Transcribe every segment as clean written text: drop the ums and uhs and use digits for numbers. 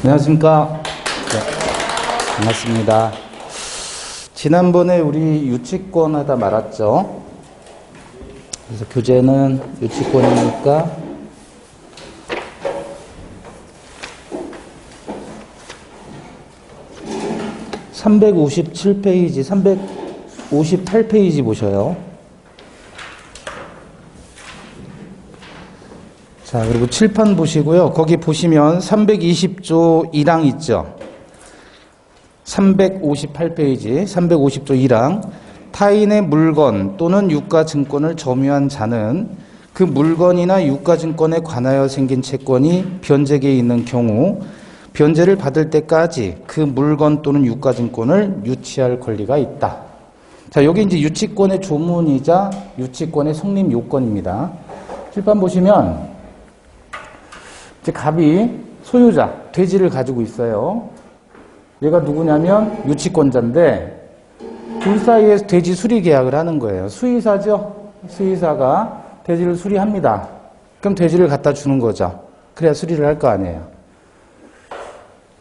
안녕하십니까. 네, 반갑습니다. 지난번에 우리 유치권 하다 말았죠. 그래서 교재는 유치권이니까 (357페이지) 358페이지 보셔요. 자, 그리고 칠판 보시고요. 거기 보시면 320조 1항 있죠. 358페이지 350조 1항. 타인의 물건 또는 유가증권을 점유한 자는 그 물건이나 유가증권에 관하여 생긴 채권이 변제기에 있는 경우 변제를 받을 때까지 그 물건 또는 유가증권을 유치할 권리가 있다. 자, 여기 이제 유치권의 조문이자 유치권의 성립 요건입니다. 칠판 보시면 이제 갑이 소유자, 돼지를 가지고 있어요. 얘가 누구냐면 유치권자인데 둘 사이에 돼지 수리 계약을 하는 거예요. 수의사죠. 수의사가 돼지를 수리합니다. 그럼 돼지를 갖다 주는 거죠. 그래야 수리를 할 거 아니에요.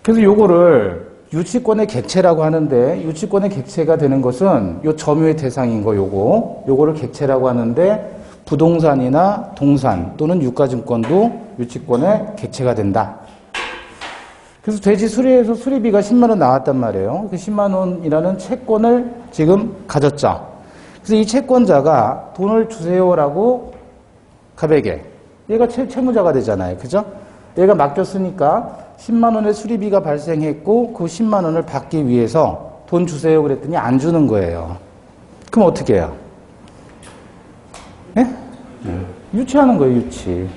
그래서 요거를 유치권의 객체라고 하는데 유치권의 객체가 되는 것은 요 점유의 대상인 거 요거를 객체라고 하는데 부동산이나 동산 또는 유가증권도 유치권의 객체가 된다. 그래서 돼지 수리에서 수리비가 10만 원 나왔단 말이에요. 그 10만 원이라는 채권을 지금 가졌죠. 그래서 이 채권자가 돈을 주세요라고 갑에게, 얘가 채무자가 되잖아요. 그죠? 얘가 맡겼으니까 10만 원의 수리비가 발생했고 그 10만 원을 받기 위해서 돈 주세요 그랬더니 안 주는 거예요. 그럼 어떻게 해요? 네? 유치하는 거예요, 유치.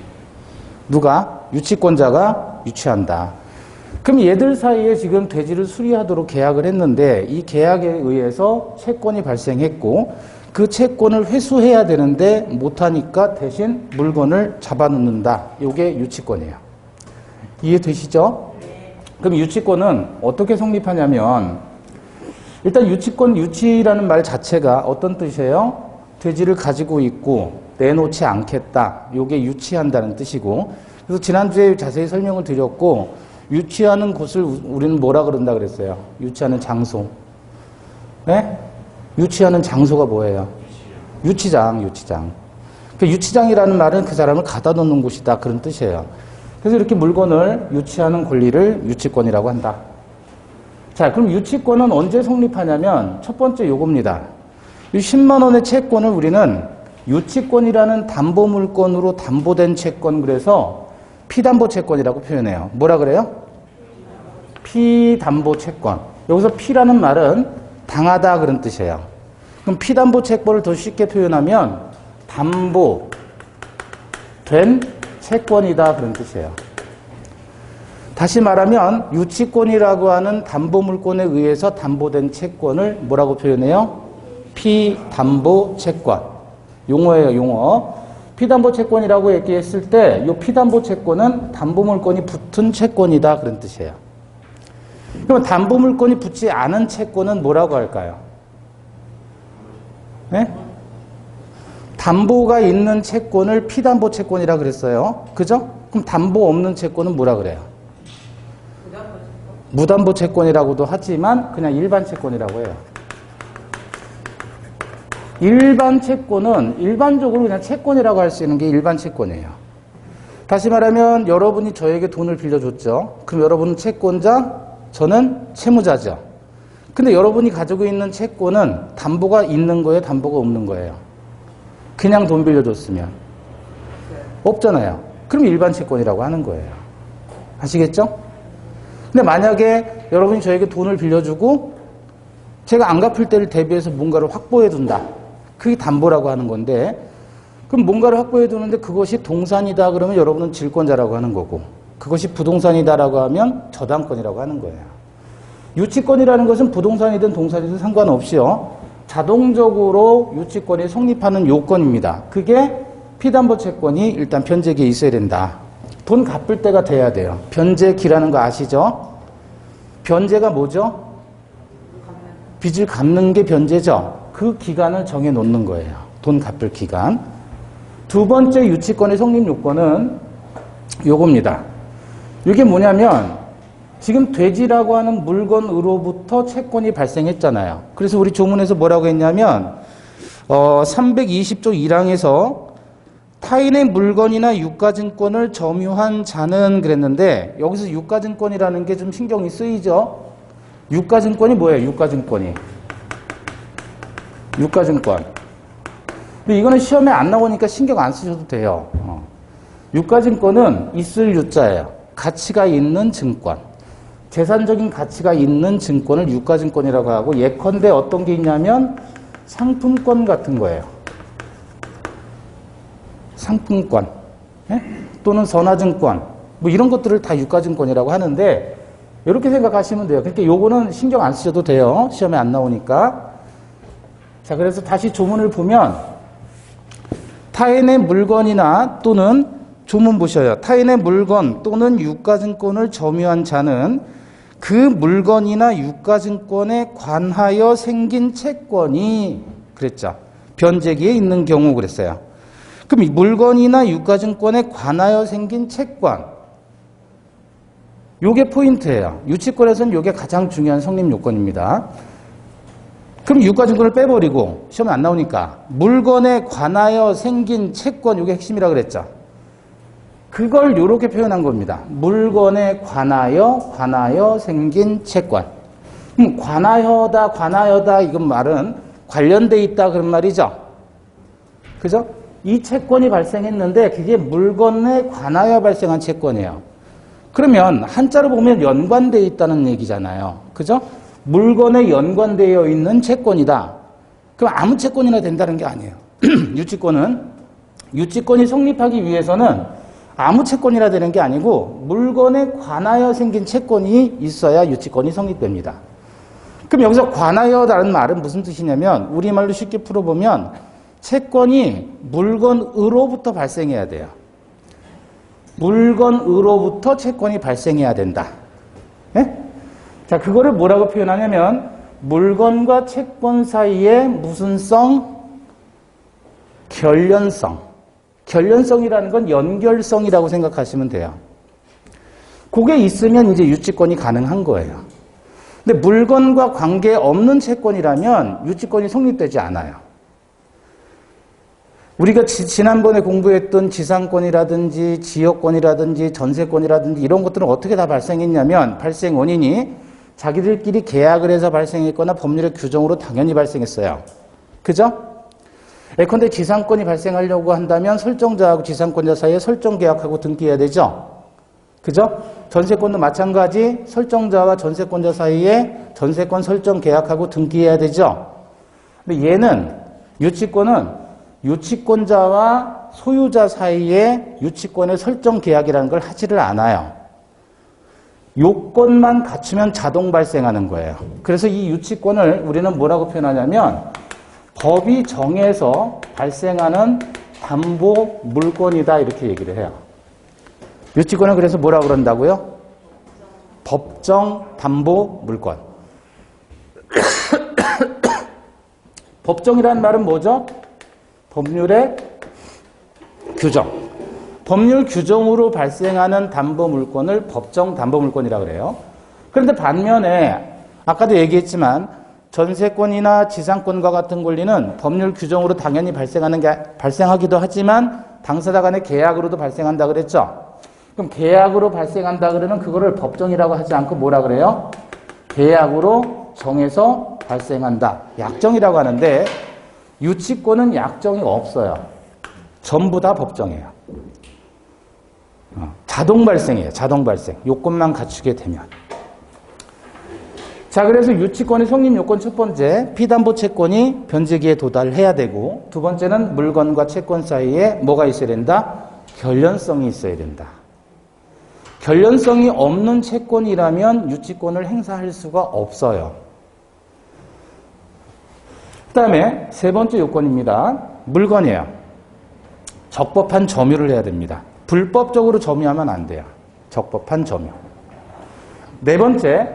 누가? 유치권자가 유치한다. 그럼 얘들 사이에 지금 돼지를 수리하도록 계약을 했는데 이 계약에 의해서 채권이 발생했고 그 채권을 회수해야 되는데 못하니까 대신 물건을 잡아놓는다. 이게 유치권이에요. 이해되시죠? 그럼 유치권은 어떻게 성립하냐면 일단 유치라는 말 자체가 어떤 뜻이에요? 돼지를 가지고 있고 내놓지 않겠다. 이게 유치한다는 뜻이고 그래서 지난주에 자세히 설명을 드렸고 유치하는 곳을 우리는 뭐라 그런다 그랬어요? 유치하는 장소. 네? 유치하는 장소가 뭐예요? 유치장. 그 유치장이라는 말은 그 사람을 가다 놓는 곳이다. 그런 뜻이에요. 그래서 이렇게 물건을 유치하는 권리를 유치권이라고 한다. 자, 그럼 유치권은 언제 성립하냐면 첫 번째 요겁니다. 이 10만 원의 채권을 우리는 유치권이라는 담보물건으로 담보된 채권 그래서 피담보채권이라고 표현해요. 뭐라 그래요? 피담보채권. 여기서 피라는 말은 당하다 그런 뜻이에요. 그럼 피담보채권을 더 쉽게 표현하면 담보된 채권이다 그런 뜻이에요. 다시 말하면 유치권이라고 하는 담보물건에 의해서 담보된 채권을 뭐라고 표현해요? 피담보채권. 용어예요, 용어. 피담보채권이라고 얘기했을 때 이 피담보채권은 담보물건이 붙은 채권이다 그런 뜻이에요. 그럼 담보물건이 붙지 않은 채권은 뭐라고 할까요? 네? 담보가 있는 채권을 피담보채권이라고 그랬어요. 그죠? 그럼 담보 없는 채권은 뭐라 그래요? 무담보채권이라고도 하지만 그냥 일반 채권이라고 해요. 일반 채권은 일반적으로 그냥 채권이라고 할 수 있는 게 일반 채권이에요. 다시 말하면 여러분이 저에게 돈을 빌려줬죠. 그럼 여러분은 채권자, 저는 채무자죠. 근데 여러분이 가지고 있는 채권은 담보가 있는 거예요, 담보가 없는 거예요? 그냥 돈 빌려줬으면 없잖아요. 그럼 일반 채권이라고 하는 거예요. 아시겠죠? 근데 만약에 여러분이 저에게 돈을 빌려주고 제가 안 갚을 때를 대비해서 뭔가를 확보해 둔다. 그게 담보라고 하는 건데 그럼 뭔가를 확보해 두는데 그것이 동산이다 그러면 여러분은 질권자라고 하는 거고 그것이 부동산이다라고 하면 저당권이라고 하는 거예요. 유치권이라는 것은 부동산이든 동산이든 상관없이요. 자동적으로 유치권이 성립하는 요건입니다. 그게 피담보채권이 일단 변제기에 있어야 된다. 돈 갚을 때가 돼야 돼요. 변제기라는 거 아시죠? 변제가 뭐죠? 빚을 갚는 게 변제죠. 그 기간을 정해 놓는 거예요. 돈 갚을 기간. 두 번째 유치권의 성립 요건은 요겁니다. 이게 뭐냐면 지금 돼지라고 하는 물건으로부터 채권이 발생했잖아요. 그래서 우리 조문에서 뭐라고 했냐면 320조 1항에서 타인의 물건이나 유가증권을 점유한 자는 그랬는데 여기서 유가증권이라는 게 좀 신경이 쓰이죠. 유가증권이 뭐예요? 유가증권이. 유가증권. 근데 이거는 시험에 안 나오니까 신경 안 쓰셔도 돼요. 유가증권은 있을 유자예요. 가치가 있는 증권. 재산적인 가치가 있는 증권을 유가증권이라고 하고 예컨대 어떤 게 있냐면 상품권 같은 거예요. 상품권. 예? 또는 선화증권. 뭐 이런 것들을 다 유가증권이라고 하는데 이렇게 생각하시면 돼요. 그러니까 요거는 신경 안 쓰셔도 돼요. 시험에 안 나오니까. 자, 그래서 다시 조문을 보면 타인의 물건이나 또는 조문 보셔요. 타인의 물건 또는 유가증권을 점유한 자는 그 물건이나 유가증권에 관하여 생긴 채권이 그랬죠. 변제기에 있는 경우 그랬어요. 그럼 이 물건이나 유가증권에 관하여 생긴 채권. 요게 포인트예요. 유치권에서는 요게 가장 중요한 성립 요건입니다. 그럼 유가증권을 빼버리고 시험에 안 나오니까 물건에 관하여 생긴 채권 요게 핵심이라 그랬죠. 그걸 요렇게 표현한 겁니다. 물건에 관하여 생긴 채권. 관하여다 이건 말은 관련돼 있다 그런 말이죠. 그죠? 이 채권이 발생했는데 그게 물건에 관하여 발생한 채권이에요. 그러면 한자로 보면 연관되어 있다는 얘기잖아요. 그죠? 물건에 연관되어 있는 채권이다. 그럼 아무 채권이나 된다는 게 아니에요. 유치권이 성립하기 위해서는 아무 채권이라 되는 게 아니고 물건에 관하여 생긴 채권이 있어야 유치권이 성립됩니다. 그럼 여기서 관하여라는 말은 무슨 뜻이냐면 우리말로 쉽게 풀어보면 채권이 물건으로부터 발생해야 돼요. 물건으로부터 채권이 발생해야 된다. 예? 자, 그거를 뭐라고 표현하냐면 물건과 채권 사이에 무슨 성? 결련성. 결련성이라는 건 연결성이라고 생각하시면 돼요. 그게 있으면 이제 유치권이 가능한 거예요. 근데 물건과 관계없는 채권이라면 유치권이 성립되지 않아요. 우리가 지난번에 공부했던 지상권이라든지 지역권이라든지 전세권이라든지 이런 것들은 어떻게 다 발생했냐면 발생 원인이 자기들끼리 계약을 해서 발생했거나 법률의 규정으로 당연히 발생했어요. 그죠? 예컨대 지상권이 발생하려고 한다면 설정자하고 지상권자 사이에 설정계약하고 등기해야 되죠. 그죠? 전세권도 마찬가지 설정자와 전세권자 사이에 전세권 설정계약하고 등기해야 되죠. 근데 얘는 유치권은 유치권자와 소유자 사이에 유치권의 설정계약이라는 걸 하지를 않아요. 요건만 갖추면 자동 발생하는 거예요. 그래서 이 유치권을 우리는 뭐라고 표현하냐면 법이 정해서 발생하는 담보 물권이다 이렇게 얘기를 해요. 유치권은 그래서 뭐라고 그런다고요? 법정 담보 물권. 법정이라는 말은 뭐죠? 법률의 규정. 법률 규정으로 발생하는 담보 물권을 법정 담보 물권이라고 그래요. 그런데 반면에 아까도 얘기했지만 전세권이나 지상권과 같은 권리는 법률 규정으로 당연히 발생하기도 하지만 당사자 간의 계약으로도 발생한다 그랬죠. 그럼 계약으로 발생한다 그러면 그거를 법정이라고 하지 않고 뭐라 그래요? 계약으로 정해서 발생한다. 약정이라고 하는데 유치권은 약정이 없어요. 전부 다 법정이에요. 자동 발생이에요. 자동 발생. 요건만 갖추게 되면. 자, 그래서 유치권의 성립 요건 첫 번째, 피담보 채권이 변제기에 도달해야 되고, 두 번째는 물건과 채권 사이에 뭐가 있어야 된다? 결련성이 있어야 된다. 결련성이 없는 채권이라면 유치권을 행사할 수가 없어요. 그 다음에 세 번째 요건입니다. 물건이에요. 적법한 점유를 해야 됩니다. 불법적으로 점유하면 안 돼요. 적법한 점유. 네 번째,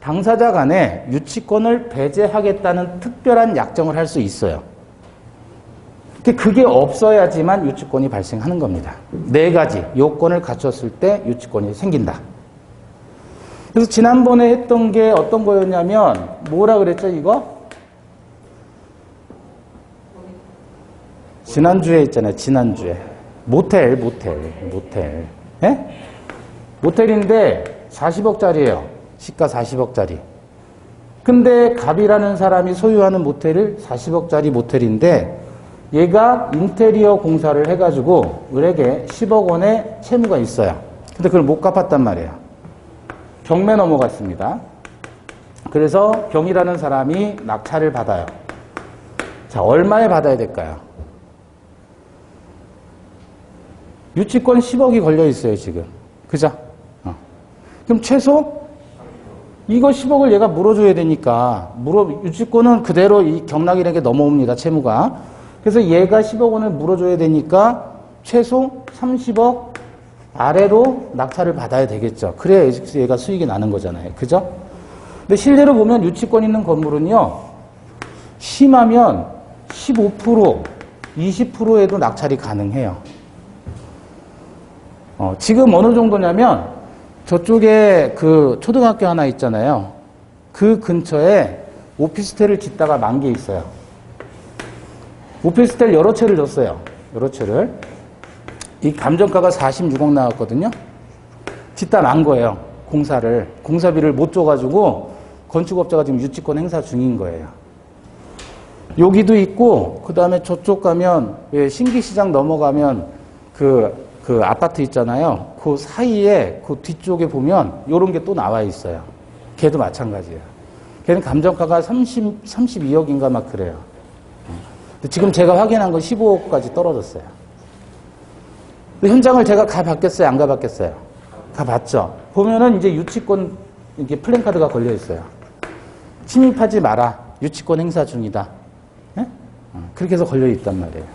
당사자 간에 유치권을 배제하겠다는 특별한 약정을 할 수 있어요. 그게 없어야지만 유치권이 발생하는 겁니다. 네 가지 요건을 갖췄을 때 유치권이 생긴다. 그래서 지난번에 했던 게 어떤 거였냐면 뭐라 그랬죠 이거? 지난주에 있잖아요. 지난주에 모텔. 예? 모텔인데 40억짜리예요. 시가 40억짜리. 근데 갑이라는 사람이 소유하는 모텔을 40억짜리 모텔인데 얘가 인테리어 공사를 해가지고 을에게 10억 원의 채무가 있어요. 근데 그걸 못 갚았단 말이에요. 경매 넘어갔습니다. 그래서 경이라는 사람이 낙찰을 받아요. 자, 얼마에 받아야 될까요? 유치권 10억이 걸려 있어요, 지금. 그죠? 그럼 최소 이거 10억을 얘가 물어줘야 되니까 유치권은 그대로 이 경락일에게 넘어옵니다, 채무가. 그래서 얘가 10억 원을 물어줘야 되니까 최소 30억 아래로 낙찰을 받아야 되겠죠. 그래야 얘가 수익이 나는 거잖아요. 그죠? 근데 실제로 보면 유치권 있는 건물은요, 심하면 15%, 20%에도 낙찰이 가능해요. 지금 어느 정도냐면 저쪽에 그 초등학교 하나 있잖아요. 그 근처에 오피스텔을 짓다가 만 게 있어요. 오피스텔 여러 채를 줬어요. 여러 채를. 이 감정가가 46억 나왔거든요. 짓다 만 거예요. 공사비를 못 줘가지고 건축업자가 지금 유치권 행사 중인 거예요. 여기도 있고, 그 다음에 저쪽 가면, 왜 신기시장 넘어가면 그 아파트 있잖아요. 그 사이에, 그 뒤쪽에 보면 요런 게 또 나와 있어요. 걔도 마찬가지예요. 걔는 감정가가 32억인가 막 그래요. 근데 지금 제가 확인한 건 15억까지 떨어졌어요. 근데 현장을 제가 가봤겠어요? 안 가봤겠어요? 가봤죠. 보면은 이제 유치권 이렇게 플랜카드가 걸려 있어요. 침입하지 마라. 유치권 행사 중이다. 네? 그렇게 해서 걸려 있단 말이에요.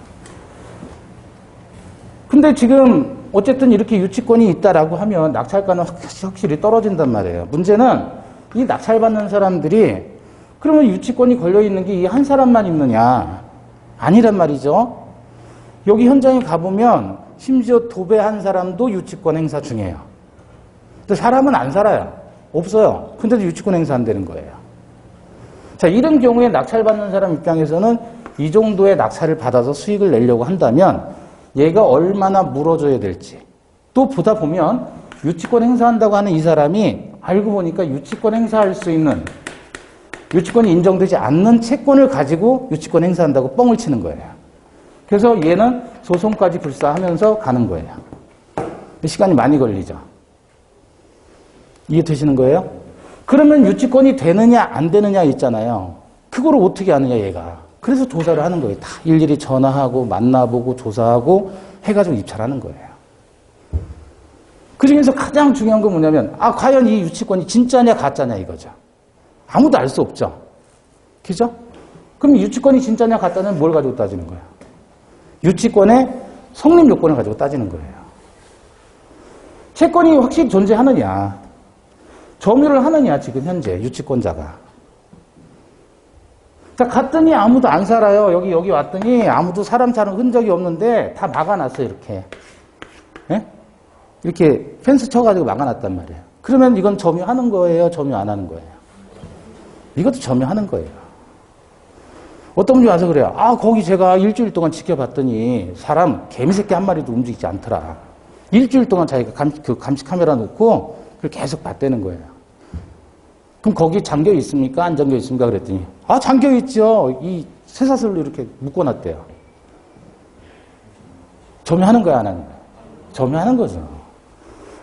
근데 지금 어쨌든 이렇게 유치권이 있다라고 하면 낙찰가는 확실히 떨어진단 말이에요. 문제는 이 낙찰받는 사람들이 그러면 유치권이 걸려 있는 게 이 한 사람만 있느냐? 아니란 말이죠. 여기 현장에 가보면 심지어 도배한 사람도 유치권 행사 중이에요. 근데 사람은 안 살아요. 없어요. 근데도 유치권 행사한다는 거예요. 자, 이런 경우에 낙찰받는 사람 입장에서는 이 정도의 낙찰을 받아서 수익을 내려고 한다면 얘가 얼마나 물어줘야 될지. 또 보다 보면 유치권 행사한다고 하는 이 사람이 알고 보니까 유치권 행사할 수 있는, 유치권이 인정되지 않는 채권을 가지고 유치권 행사한다고 뻥을 치는 거예요. 그래서 얘는 소송까지 불사하면서 가는 거예요. 시간이 많이 걸리죠. 이해되시는 거예요? 그러면 유치권이 되느냐 안 되느냐 있잖아요. 그거를 어떻게 아느냐 얘가. 그래서 조사를 하는 거예요. 다 일일이 전화하고 만나보고 조사하고 해가지고 입찰하는 거예요. 그중에서 가장 중요한 건 뭐냐면 과연 이 유치권이 진짜냐 가짜냐 이거죠. 아무도 알 수 없죠. 그죠? 그럼 유치권이 진짜냐 가짜냐는 뭘 가지고 따지는 거예요? 유치권의 성립 요건을 가지고 따지는 거예요. 채권이 확실히 존재하느냐, 점유를 하느냐 지금 현재 유치권자가. 자, 갔더니 아무도 안 살아요. 여기 왔더니 아무도 사람 사는 흔적이 없는데 다 막아놨어요, 이렇게. 예? 이렇게 펜스 쳐가지고 막아놨단 말이에요. 그러면 이건 점유하는 거예요? 점유 안 하는 거예요? 이것도 점유하는 거예요. 어떤 분이 와서 그래요. 거기 제가 일주일 동안 지켜봤더니 사람 개미새끼 한 마리도 움직이지 않더라. 일주일 동안 자기가 감시 카메라 놓고 그걸 계속 봤다는 거예요. 그럼 거기 잠겨 있습니까? 안 잠겨 있습니까? 그랬더니 잠겨 있죠. 이 쇠사슬로 이렇게 묶어놨대요. 점유하는 거야, 안 하는 거야? 점유하는 거죠.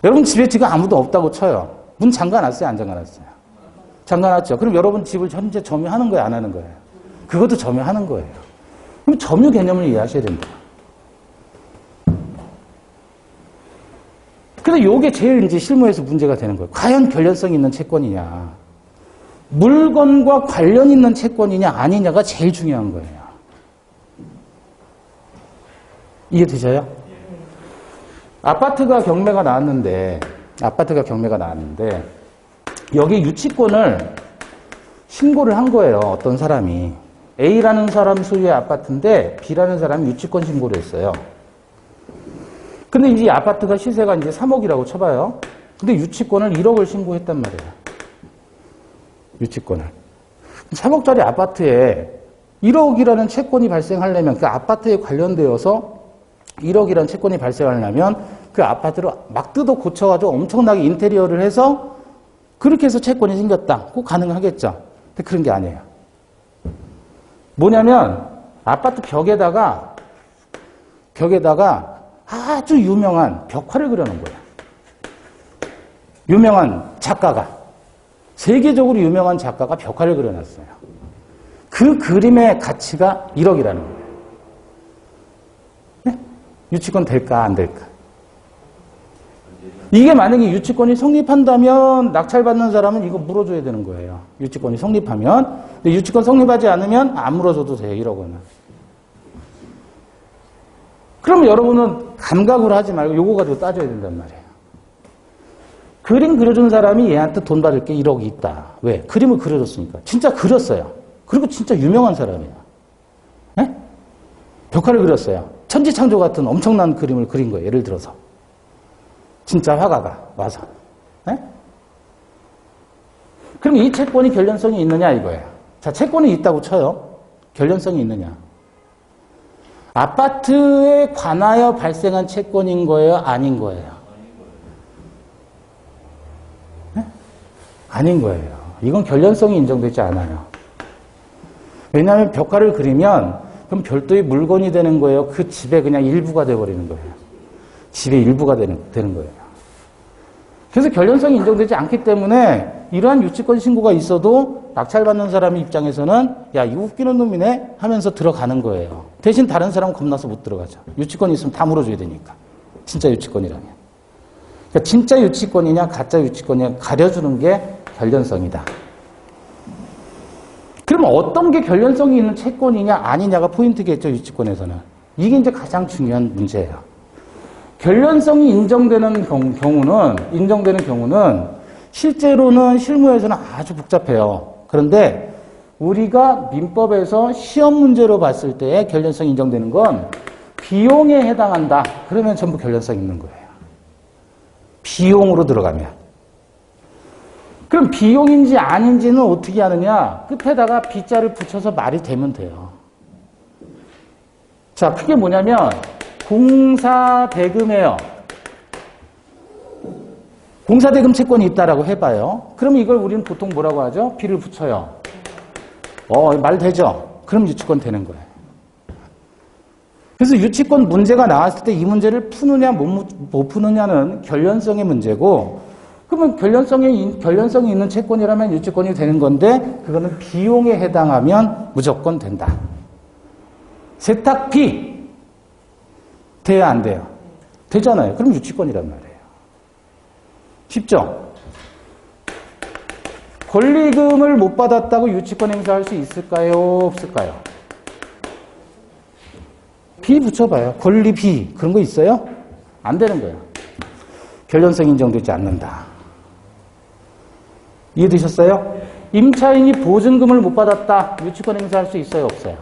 여러분 집에 지금 아무도 없다고 쳐요. 문 잠가놨어요, 안 잠가놨어요? 잠가놨죠. 그럼 여러분 집을 현재 점유하는 거야, 안 하는 거예요? 그것도 점유하는 거예요. 그럼 점유 개념을 이해하셔야 된다. 근데 이게 제일 이제 실무에서 문제가 되는 거예요. 과연 결연성 있는 채권이냐, 물건과 관련 있는 채권이냐 아니냐가 제일 중요한 거예요. 이해되셔요? 아파트가 경매가 나왔는데 여기 유치권을 신고를 한 거예요. 어떤 사람이. A라는 사람 소유의 아파트인데 B라는 사람이 유치권 신고를 했어요. 근데 이제 아파트가 시세가 이제 3억이라고 쳐봐요. 근데 유치권을 1억을 신고했단 말이에요. 유치권을. 3억짜리 아파트에 1억이라는 채권이 발생하려면 그 아파트에 관련되어서 1억이라는 채권이 발생하려면 그 아파트를 막 뜯어 고쳐가지고 엄청나게 인테리어를 해서 그렇게 해서 채권이 생겼다. 꼭 가능하겠죠. 근데 그런 게 아니에요. 뭐냐면 아파트 벽에다가 아주 유명한 벽화를 그려놓은 거예요. 유명한 작가가, 세계적으로 유명한 작가가 벽화를 그려놨어요. 그 그림의 가치가 1억이라는 거예요. 네? 유치권 될까 안 될까? 이게 만약에 유치권이 성립한다면 낙찰받는 사람은 이거 물어줘야 되는 거예요. 유치권이 성립하면. 근데 유치권 성립하지 않으면 안 물어줘도 돼요. 1억 원은. 그럼 여러분은 감각으로 하지 말고 요거 가지고 따져야 된단 말이에요. 그림 그려준 사람이 얘한테 돈 받을 게 1억이 있다. 왜? 그림을 그려줬으니까. 진짜 그렸어요. 그리고 진짜 유명한 사람이에요. 네? 벽화를 그렸어요. 천지창조 같은 엄청난 그림을 그린 거예요. 예를 들어서. 진짜 화가가 와서. 네? 그럼 이 채권이 결련성이 있느냐 이거예요. 자, 채권이 있다고 쳐요. 결련성이 있느냐. 아파트에 관하여 발생한 채권인 거예요? 아닌 거예요? 네? 아닌 거예요. 이건 결련성이 인정되지 않아요. 왜냐하면 벽화를 그리면 그럼 별도의 물건이 되는 거예요? 그 집의 그냥 일부가 되어버리는 거예요. 집의 일부가 되는 거예요. 그래서 결련성이 인정되지 않기 때문에 이러한 유치권 신고가 있어도 낙찰받는 사람 입장에서는 야, 이거 웃기는 놈이네 하면서 들어가는 거예요. 대신 다른 사람은 겁나서 못 들어가죠. 유치권이 있으면 다 물어줘야 되니까. 진짜 유치권이라면. 그러니까 진짜 유치권이냐 가짜 유치권이냐 가려주는 게 결련성이다. 그러면 어떤 게 결련성이 있는 채권이냐 아니냐가 포인트겠죠. 유치권에서는. 이게 이제 가장 중요한 문제예요. 결련성이 인정되는 경우는 실제로는 실무에서는 아주 복잡해요. 그런데 우리가 민법에서 시험 문제로 봤을 때 결련성이 인정되는 건 비용에 해당한다. 그러면 전부 결련성 있는 거예요. 비용으로 들어가면. 그럼 비용인지 아닌지는 어떻게 하느냐? 끝에다가 B자를 붙여서 말이 되면 돼요. 자, 그게 뭐냐면 공사대금이에요. 공사대금 채권이 있다라고 해봐요. 그럼 이걸 우리는 보통 뭐라고 하죠? B를 붙여요. 말 되죠? 그럼 유치권 되는 거예요. 그래서 유치권 문제가 나왔을 때 이 문제를 푸느냐 못 푸느냐는 결련성의 문제고, 그러면 결련성이 있는 채권이라면 유치권이 되는 건데 그거는 비용에 해당하면 무조건 된다. 세탁비 돼야 안 돼요? 되잖아요. 그럼 유치권이란 말이에요. 쉽죠? 권리금을 못 받았다고 유치권 행사할 수 있을까요? 없을까요? 비 붙여봐요. 권리비 그런 거 있어요? 안 되는 거예요. 결련성 인정되지 않는다. 이해되셨어요? 임차인이 보증금을 못 받았다. 유치권 행사할 수 있어요? 없어요?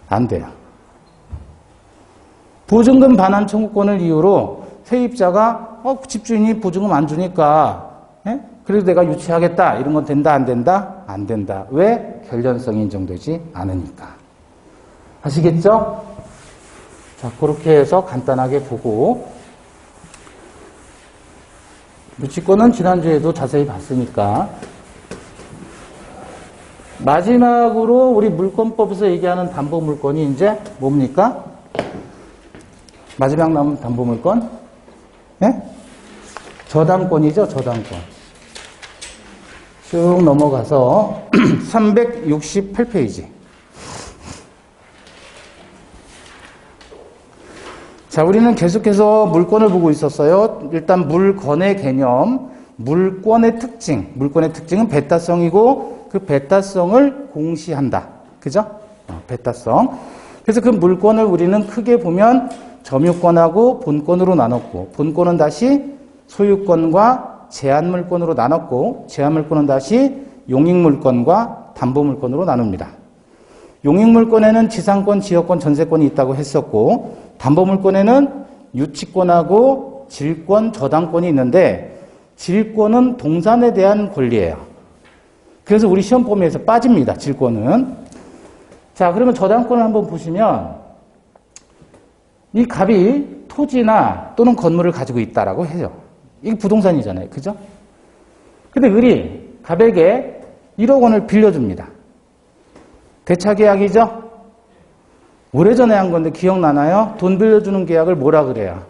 안 돼요. 보증금 반환 청구권을 이유로 세입자가 집주인이 보증금 안 주니까 그래도 내가 유치하겠다. 이런 건 된다 안 된다? 안 된다. 왜? 결련성이 인정되지 않으니까. 아시겠죠? 자, 그렇게 해서 간단하게 보고 유치권은 지난주에도 자세히 봤으니까 마지막으로 우리 물권법에서 얘기하는 담보물권이 이제 뭡니까? 마지막 남은 담보물권? 네? 저당권이죠, 저당권. 쭉 넘어가서 368페이지. 자, 우리는 계속해서 물권을 보고 있었어요. 일단 물건의 개념, 물권의 특징. 물권의 특징은 배타성이고 그 배타성을 공시한다. 그죠? 배타성. 그래서 그 물권을 우리는 크게 보면 점유권하고 본권으로 나눴고, 본권은 다시 소유권과 제한물권으로 나눴고, 제한물권은 다시 용익물권과 담보물권으로 나눕니다. 용익물권에는 지상권, 지역권, 전세권이 있다고 했었고, 담보물권에는 유치권하고 질권, 저당권이 있는데 질권은 동산에 대한 권리예요. 그래서 우리 시험 범위에서 빠집니다. 질권은. 자, 그러면 저당권을 한번 보시면 이 갑이 토지나 또는 건물을 가지고 있다라고 해요. 이게 부동산이잖아요. 그죠? 근데 을이 갑에게 1억 원을 빌려줍니다. 대차계약이죠? 오래전에 한 건데 기억나나요? 돈 빌려주는 계약을 뭐라 그래요?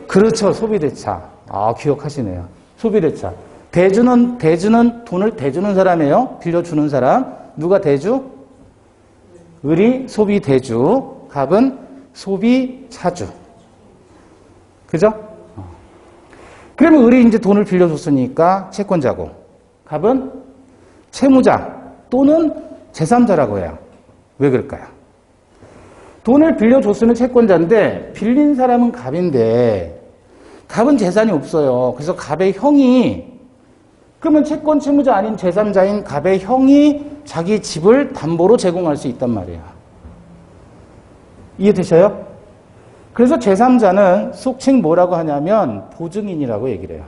그렇죠. 소비대차. 아, 기억하시네요. 소비대차. 대주는 돈을 대주는 사람이에요. 빌려주는 사람. 누가 대주? 을이 소비대주. 갑은 소비차주. 그죠? 그러면 을이 이제 돈을 빌려줬으니까 채권자고. 갑은 채무자 또는 제3자라고 해요. 왜 그럴까요? 돈을 빌려줬으면 채권자인데 빌린 사람은 갑인데 갑은 재산이 없어요. 그래서 갑의 형이 그러면 채권 채무자 아닌 제3자인 갑의 형이 자기 집을 담보로 제공할 수 있단 말이에요. 이해되셔요? 그래서 제3자는 속칭 뭐라고 하냐면 보증인이라고 얘기를 해요.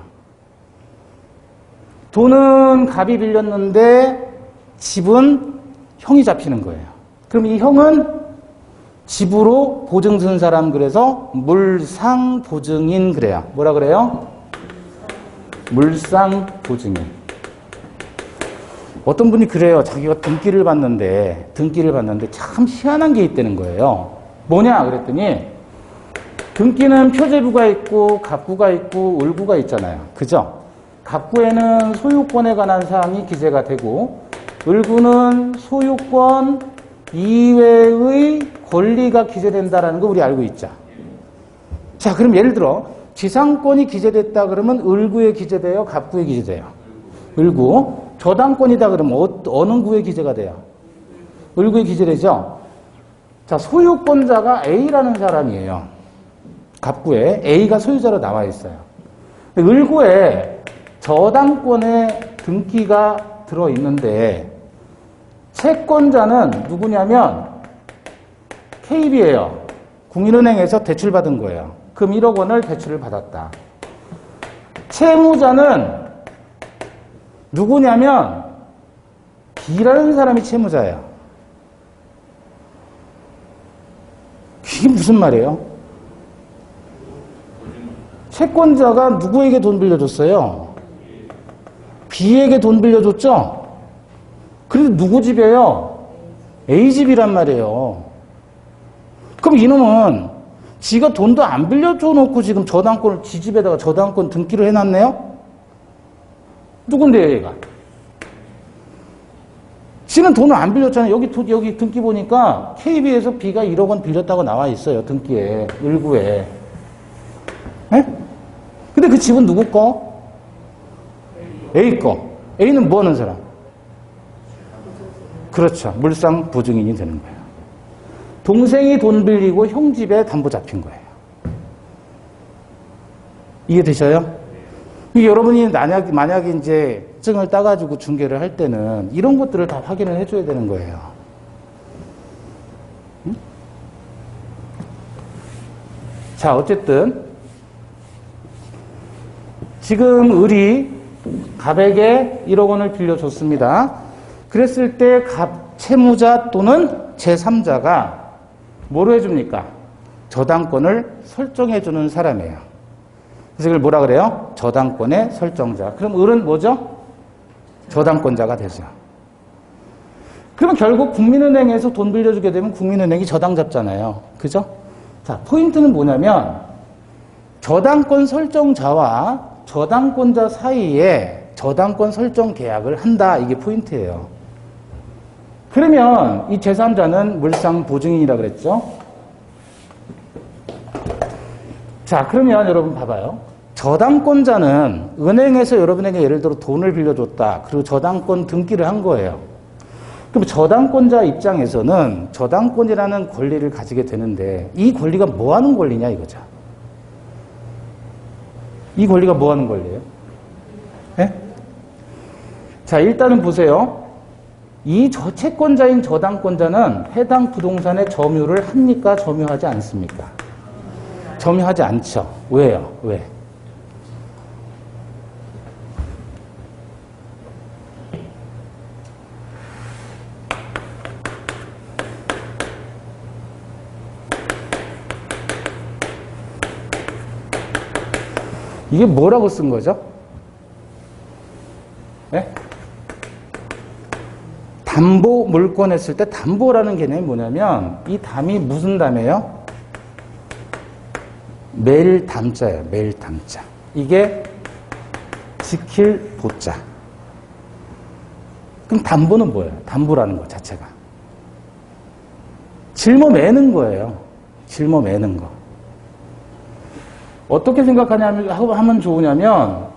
돈은 갑이 빌렸는데 집은 형이 잡히는 거예요. 그럼 이 형은 집으로 보증 쓴 사람, 그래서 물상보증인 그래요. 뭐라 그래요? 물상보증인. 어떤 분이 그래요. 자기가 등기를 봤는데 참 희한한 게 있다는 거예요. 뭐냐 그랬더니 등기는 표제부가 있고 갑구가 있고 을구가 있잖아요. 그죠? 갑구에는 소유권에 관한 사항이 기재가 되고 을구는 소유권 이외의 권리가 기재된다라는 거 우리 알고 있죠. 자, 그럼 예를 들어 지상권이 기재됐다 그러면 을구에 기재돼요? 갑구에 기재돼요? 을구. 저당권이다 그러면 어느 구에 기재가 돼요? 을구에 기재되죠? 자, 소유권자가 A라는 사람이에요. 갑구에 A가 소유자로 나와 있어요. 을구에 저당권에 등기가 들어있는데 채권자는 누구냐면 KB예요. 국민은행에서 대출받은 거예요. 그럼 1억 원을 대출을 받았다. 채무자는 누구냐면 B라는 사람이 채무자예요. 이게 무슨 말이에요? 채권자가 누구에게 돈 빌려줬어요? B에게 돈 빌려줬죠? 그래도 누구 집이에요? A 집이란 말이에요. 그럼 이놈은 지가 돈도 안 빌려줘 놓고 지금 저당권을 지 집에다가 저당권 등기를 해놨네요? 누군데요, 얘가? 지는 돈을 안 빌렸잖아요. 여기 등기 보니까 KB에서 B가 1억 원 빌렸다고 나와 있어요. 등기에, 일구에. 예? 근데 그 집은 누구 거? A 거. A는 뭐 하는 사람? 그렇죠. 물상 보증인이 되는 거예요. 동생이 돈 빌리고 형 집에 담보 잡힌 거예요. 이해되셔요? 여러분이 만약에 이제 증을 따가지고 중개를 할 때는 이런 것들을 다 확인을 해줘야 되는 거예요. 응? 자, 어쨌든 지금 을이 갑에게 1억 원을 빌려줬습니다. 그랬을 때 갑 채무자 또는 제3자가 뭐로 해줍니까? 저당권을 설정해주는 사람이에요. 그래서 이걸 뭐라 그래요? 저당권의 설정자. 그럼 을은 뭐죠? 저당권자가 되죠. 그러면 결국 국민은행에서 돈 빌려주게 되면 국민은행이 저당 잡잖아요. 그죠? 자, 포인트는 뭐냐면 저당권 설정자와 저당권자 사이에 저당권 설정 계약을 한다. 이게 포인트예요. 그러면 이 제3자는 물상 보증인이라 그랬죠? 자, 그러면 여러분 봐봐요. 저당권자는 은행에서 여러분에게 예를 들어 돈을 빌려줬다. 그리고 저당권 등기를 한 거예요. 그럼 저당권자 입장에서는 저당권이라는 권리를 가지게 되는데 이 권리가 뭐 하는 권리냐 이거죠. 이 권리가 뭐 하는 권리예요? 네? 자, 일단은 보세요. 이 채권자인 저당권자는 해당 부동산에 점유를 합니까? 점유하지 않습니까? 점유하지 않죠. 왜요? 왜? 이게 뭐라고 쓴 거죠? 네? 담보 물권 했을 때 담보라는 개념이 뭐냐면 이 담이 무슨 담이에요? 매일 담자예요. 매일 담자. 이게 지킬 보자. 그럼 담보는 뭐예요? 담보라는 것 자체가. 짊어매는 거예요. 짊어매는 거. 어떻게 생각하냐면, 하면 좋으냐면,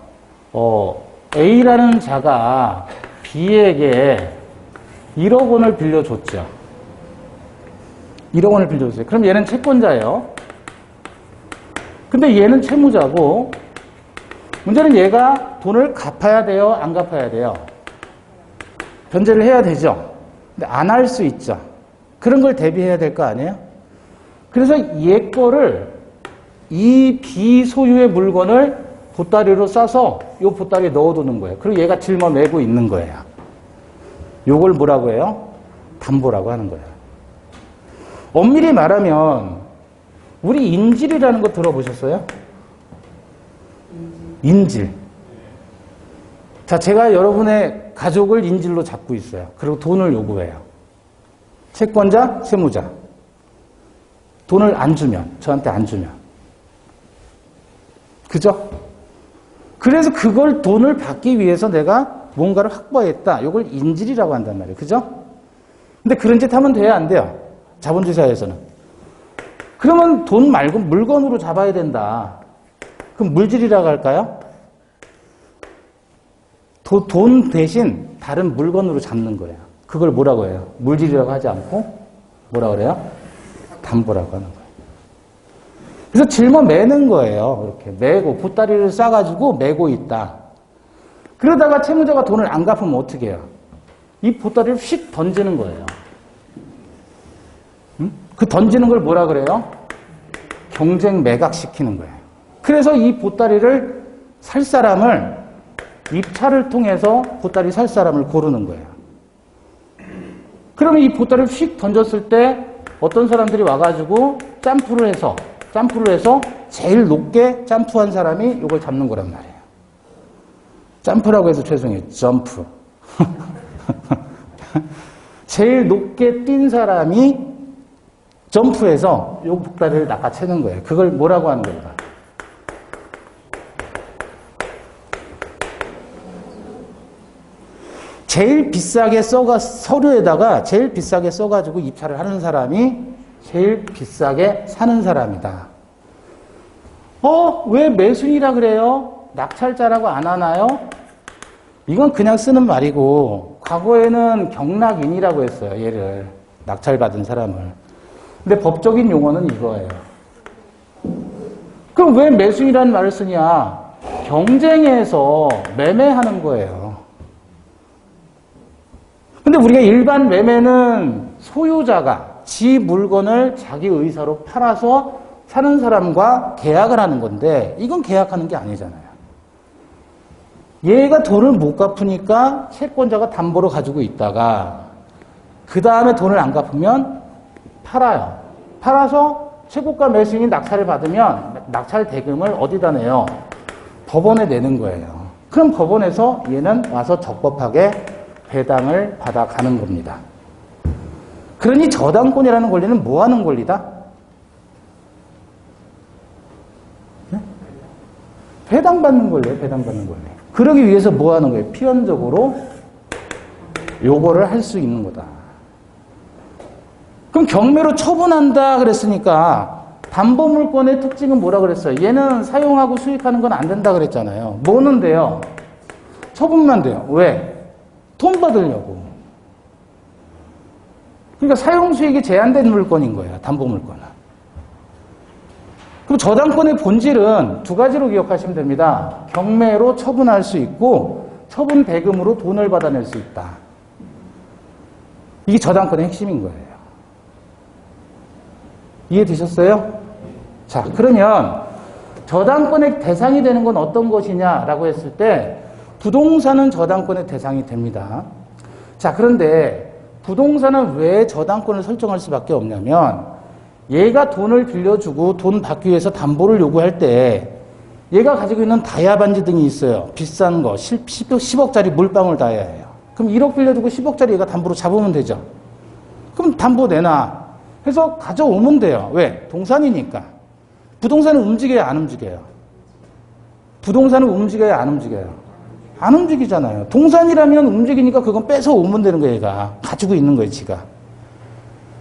A라는 자가 B에게 1억 원을 빌려줬죠. 1억 원을 빌려줬어요. 그럼 얘는 채권자예요. 근데 얘는 채무자고, 문제는 얘가 돈을 갚아야 돼요? 안 갚아야 돼요? 변제를 해야 되죠. 근데 안 할 수 있죠. 그런 걸 대비해야 될 거 아니에요? 그래서 얘 거를 이 비소유의 물건을 보따리로 싸서 요 보따리에 넣어두는 거예요. 그리고 얘가 짊어매고 있는 거예요. 요걸 뭐라고 해요? 담보라고 하는 거예요. 엄밀히 말하면 우리 인질이라는 거 들어보셨어요? 인질. 자, 제가 여러분의 가족을 인질로 잡고 있어요. 그리고 돈을 요구해요. 채권자, 채무자. 돈을 안 주면, 저한테 안 주면. 그죠? 그래서 그걸 돈을 받기 위해서 내가 뭔가를 확보했다. 이걸 인질이라고 한단 말이에요. 그죠? 근데 그런 짓 하면 돼야 안 돼요? 자본주의 사회에서는. 그러면 돈 말고 물건으로 잡아야 된다. 그럼 물질이라고 할까요? 돈 대신 다른 물건으로 잡는 거예요. 그걸 뭐라고 해요? 물질이라고 하지 않고 뭐라고 그래요? 담보라고 하는 거예요. 그래서 짊어매는 거예요. 이렇게 매고 보따리를 싸가지고 매고 있다. 그러다가 채무자가 돈을 안 갚으면 어떻게 해요? 이 보따리를 휙 던지는 거예요. 응? 그 던지는 걸 뭐라 그래요? 경쟁 매각시키는 거예요. 그래서 이 보따리를 살 사람을 입찰을 통해서 보따리 살 사람을 고르는 거예요. 그러면 이 보따리를 휙 던졌을 때 어떤 사람들이 와가지고 점프를 해서 제일 높게 점프한 사람이 이걸 잡는 거란 말이에요. 점프라고 해서 죄송해요. 점프. 제일 높게 뛴 사람이 점프해서 이 보따리를 낚아채는 거예요. 그걸 뭐라고 하는 걸까? 제일 비싸게 서류에다가 제일 비싸게 써가지고 입찰을 하는 사람이 제일 비싸게 사는 사람이다. 왜 매순이라 그래요? 낙찰자라고 안 하나요? 이건 그냥 쓰는 말이고, 과거에는 경락인이라고 했어요, 얘를. 낙찰받은 사람을. 근데 법적인 용어는 이거예요. 그럼 왜 매순이라는 말을 쓰냐? 경쟁에서 매매하는 거예요. 근데 우리가 일반 매매는 소유자가 지 물건을 자기 의사로 팔아서 사는 사람과 계약을 하는 건데 이건 계약하는 게 아니잖아요. 얘가 돈을 못 갚으니까 채권자가 담보로 가지고 있다가 그 다음에 돈을 안 갚으면 팔아요. 팔아서 최고가 매수인이 낙찰을 받으면 낙찰 대금을 어디다 내요? 법원에 내는 거예요. 그럼 법원에서 얘는 와서 적법하게 배당을 받아가는 겁니다. 그러니 저당권이라는 권리는 뭐 하는 권리다? 네? 배당받는 권리예요. 배당받는 권리. 그러기 위해서 뭐 하는 거예요? 필연적으로 요거를 할 수 있는 거다. 그럼 경매로 처분한다 그랬으니까 담보물권의 특징은 뭐라 그랬어요? 얘는 사용하고 수익하는 건 안 된다 그랬잖아요. 뭐는 돼요? 처분만 돼요. 왜? 돈 받으려고. 그러니까 사용 수익이 제한된 물건인 거예요. 담보물권은. 그리고 저당권의 본질은 두 가지로 기억하시면 됩니다. 경매로 처분할 수 있고 처분 대금으로 돈을 받아낼 수 있다. 이게 저당권의 핵심인 거예요. 이해되셨어요? 자, 그러면 저당권의 대상이 되는 건 어떤 것이냐라고 했을 때 부동산은 저당권의 대상이 됩니다. 자, 그런데 부동산은 왜 저당권을 설정할 수밖에 없냐면 얘가 돈을 빌려주고 돈 받기 위해서 담보를 요구할 때 얘가 가지고 있는 다이아 반지 등이 있어요. 비싼 거, 10억짜리 물방울 다이아예요. 그럼 1억 빌려주고 10억짜리 얘가 담보로 잡으면 되죠. 그럼 담보 내놔 해서 가져오면 돼요. 왜? 동산이니까. 부동산은 움직여요, 안 움직여요? 부동산은 움직여요, 안 움직여요? 안 움직이잖아요. 동산이라면 움직이니까 그건 뺏어 오면 되는 거예요, 얘가. 가지고 있는 거예요, 지가.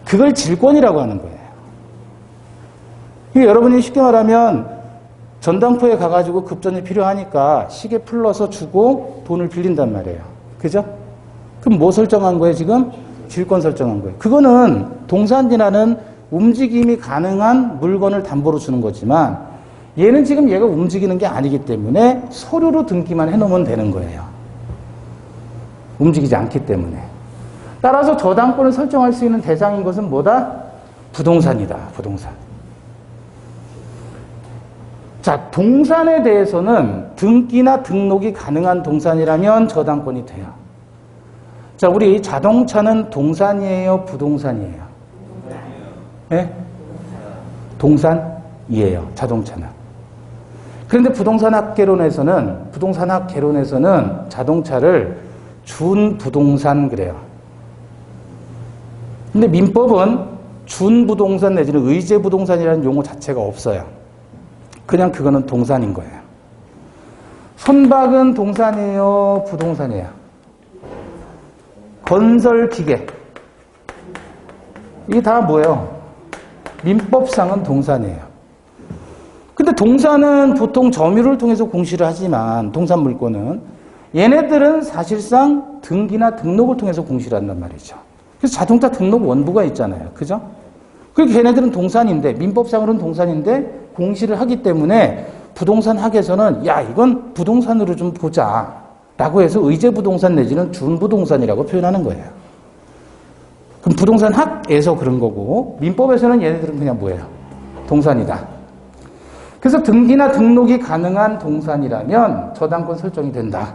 그걸 질권이라고 하는 거예요. 여러분이 쉽게 말하면 전당포에 가가지고 급전이 필요하니까 시계 풀러서 주고 돈을 빌린단 말이에요. 그죠? 그럼 뭐 설정한 거예요, 지금? 질권 설정한 거예요. 그거는 동산이라는 움직임이 가능한 물건을 담보로 주는 거지만 얘는 지금 얘가 움직이는 게 아니기 때문에 서류로 등기만 해놓으면 되는 거예요. 움직이지 않기 때문에. 따라서 저당권을 설정할 수 있는 대상인 것은 뭐다? 부동산이다. 부동산. 자, 동산에 대해서는 등기나 등록이 가능한 동산이라면 저당권이 돼요. 자, 우리 자동차는 동산이에요? 부동산이에요? 네? 동산이에요. 자동차는. 그런데 부동산학 개론에서는 자동차를 준부동산 그래요. 근데 민법은 준부동산 내지는 의제부동산이라는 용어 자체가 없어요. 그냥 그거는 동산인 거예요. 선박은 동산이에요? 부동산이에요? 건설기계. 이게 다 뭐예요? 민법상은 동산이에요. 근데 동산은 보통 점유를 통해서 공시를 하지만 동산물권은 얘네들은 사실상 등기나 등록을 통해서 공시를 한단 말이죠. 그래서 자동차 등록 원부가 있잖아요. 그죠? 그러니까 걔네들은 동산인데 민법상으로는 동산인데 공시를 하기 때문에 부동산 학에서는 야 이건 부동산으로 좀 보자 라고 해서 의제부동산 내지는 준부동산이라고 표현하는 거예요. 그럼 부동산 학에서 그런 거고 민법에서는 얘네들은 그냥 뭐예요? 동산이다. 그래서 등기나 등록이 가능한 동산이라면 저당권 설정이 된다.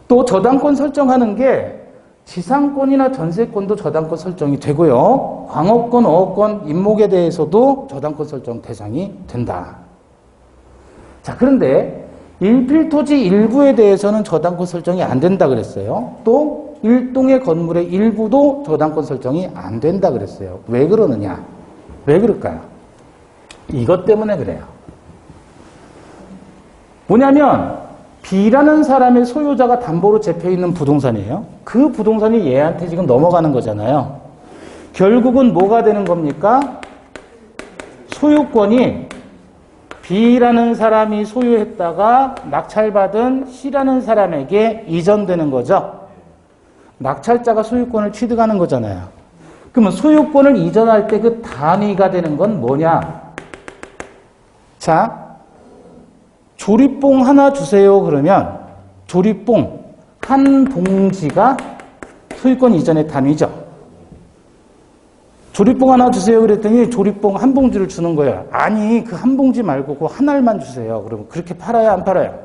또 저당권 설정하는 게 지상권이나 전세권도 저당권 설정이 되고요. 광업권, 어업권, 임목에 대해서도 저당권 설정 대상이 된다. 자, 그런데 일필토지 일부에 대해서는 저당권 설정이 안 된다 그랬어요. 또 일동의 건물의 일부도 저당권 설정이 안 된다 그랬어요. 왜 그러느냐? 왜 그럴까요? 이것 때문에 그래요. 뭐냐면 B라는 사람의 소유자가 담보로 잡혀있는 부동산이에요. 그 부동산이 얘한테 지금 넘어가는 거잖아요. 결국은 뭐가 되는 겁니까? 소유권이 B라는 사람이 소유했다가 낙찰받은 C라는 사람에게 이전되는 거죠. 낙찰자가 소유권을 취득하는 거잖아요. 그러면 소유권을 이전할 때 그 단위가 되는 건 뭐냐? 자, 조립봉 하나 주세요 그러면 조립봉 한 봉지가 소유권 이전의 단위죠. 조립봉 하나 주세요 그랬더니 조립봉 한 봉지를 주는 거예요. 아니 그 한 봉지 말고 그 한 알만 주세요. 그러면 그렇게 팔아요 안 팔아요?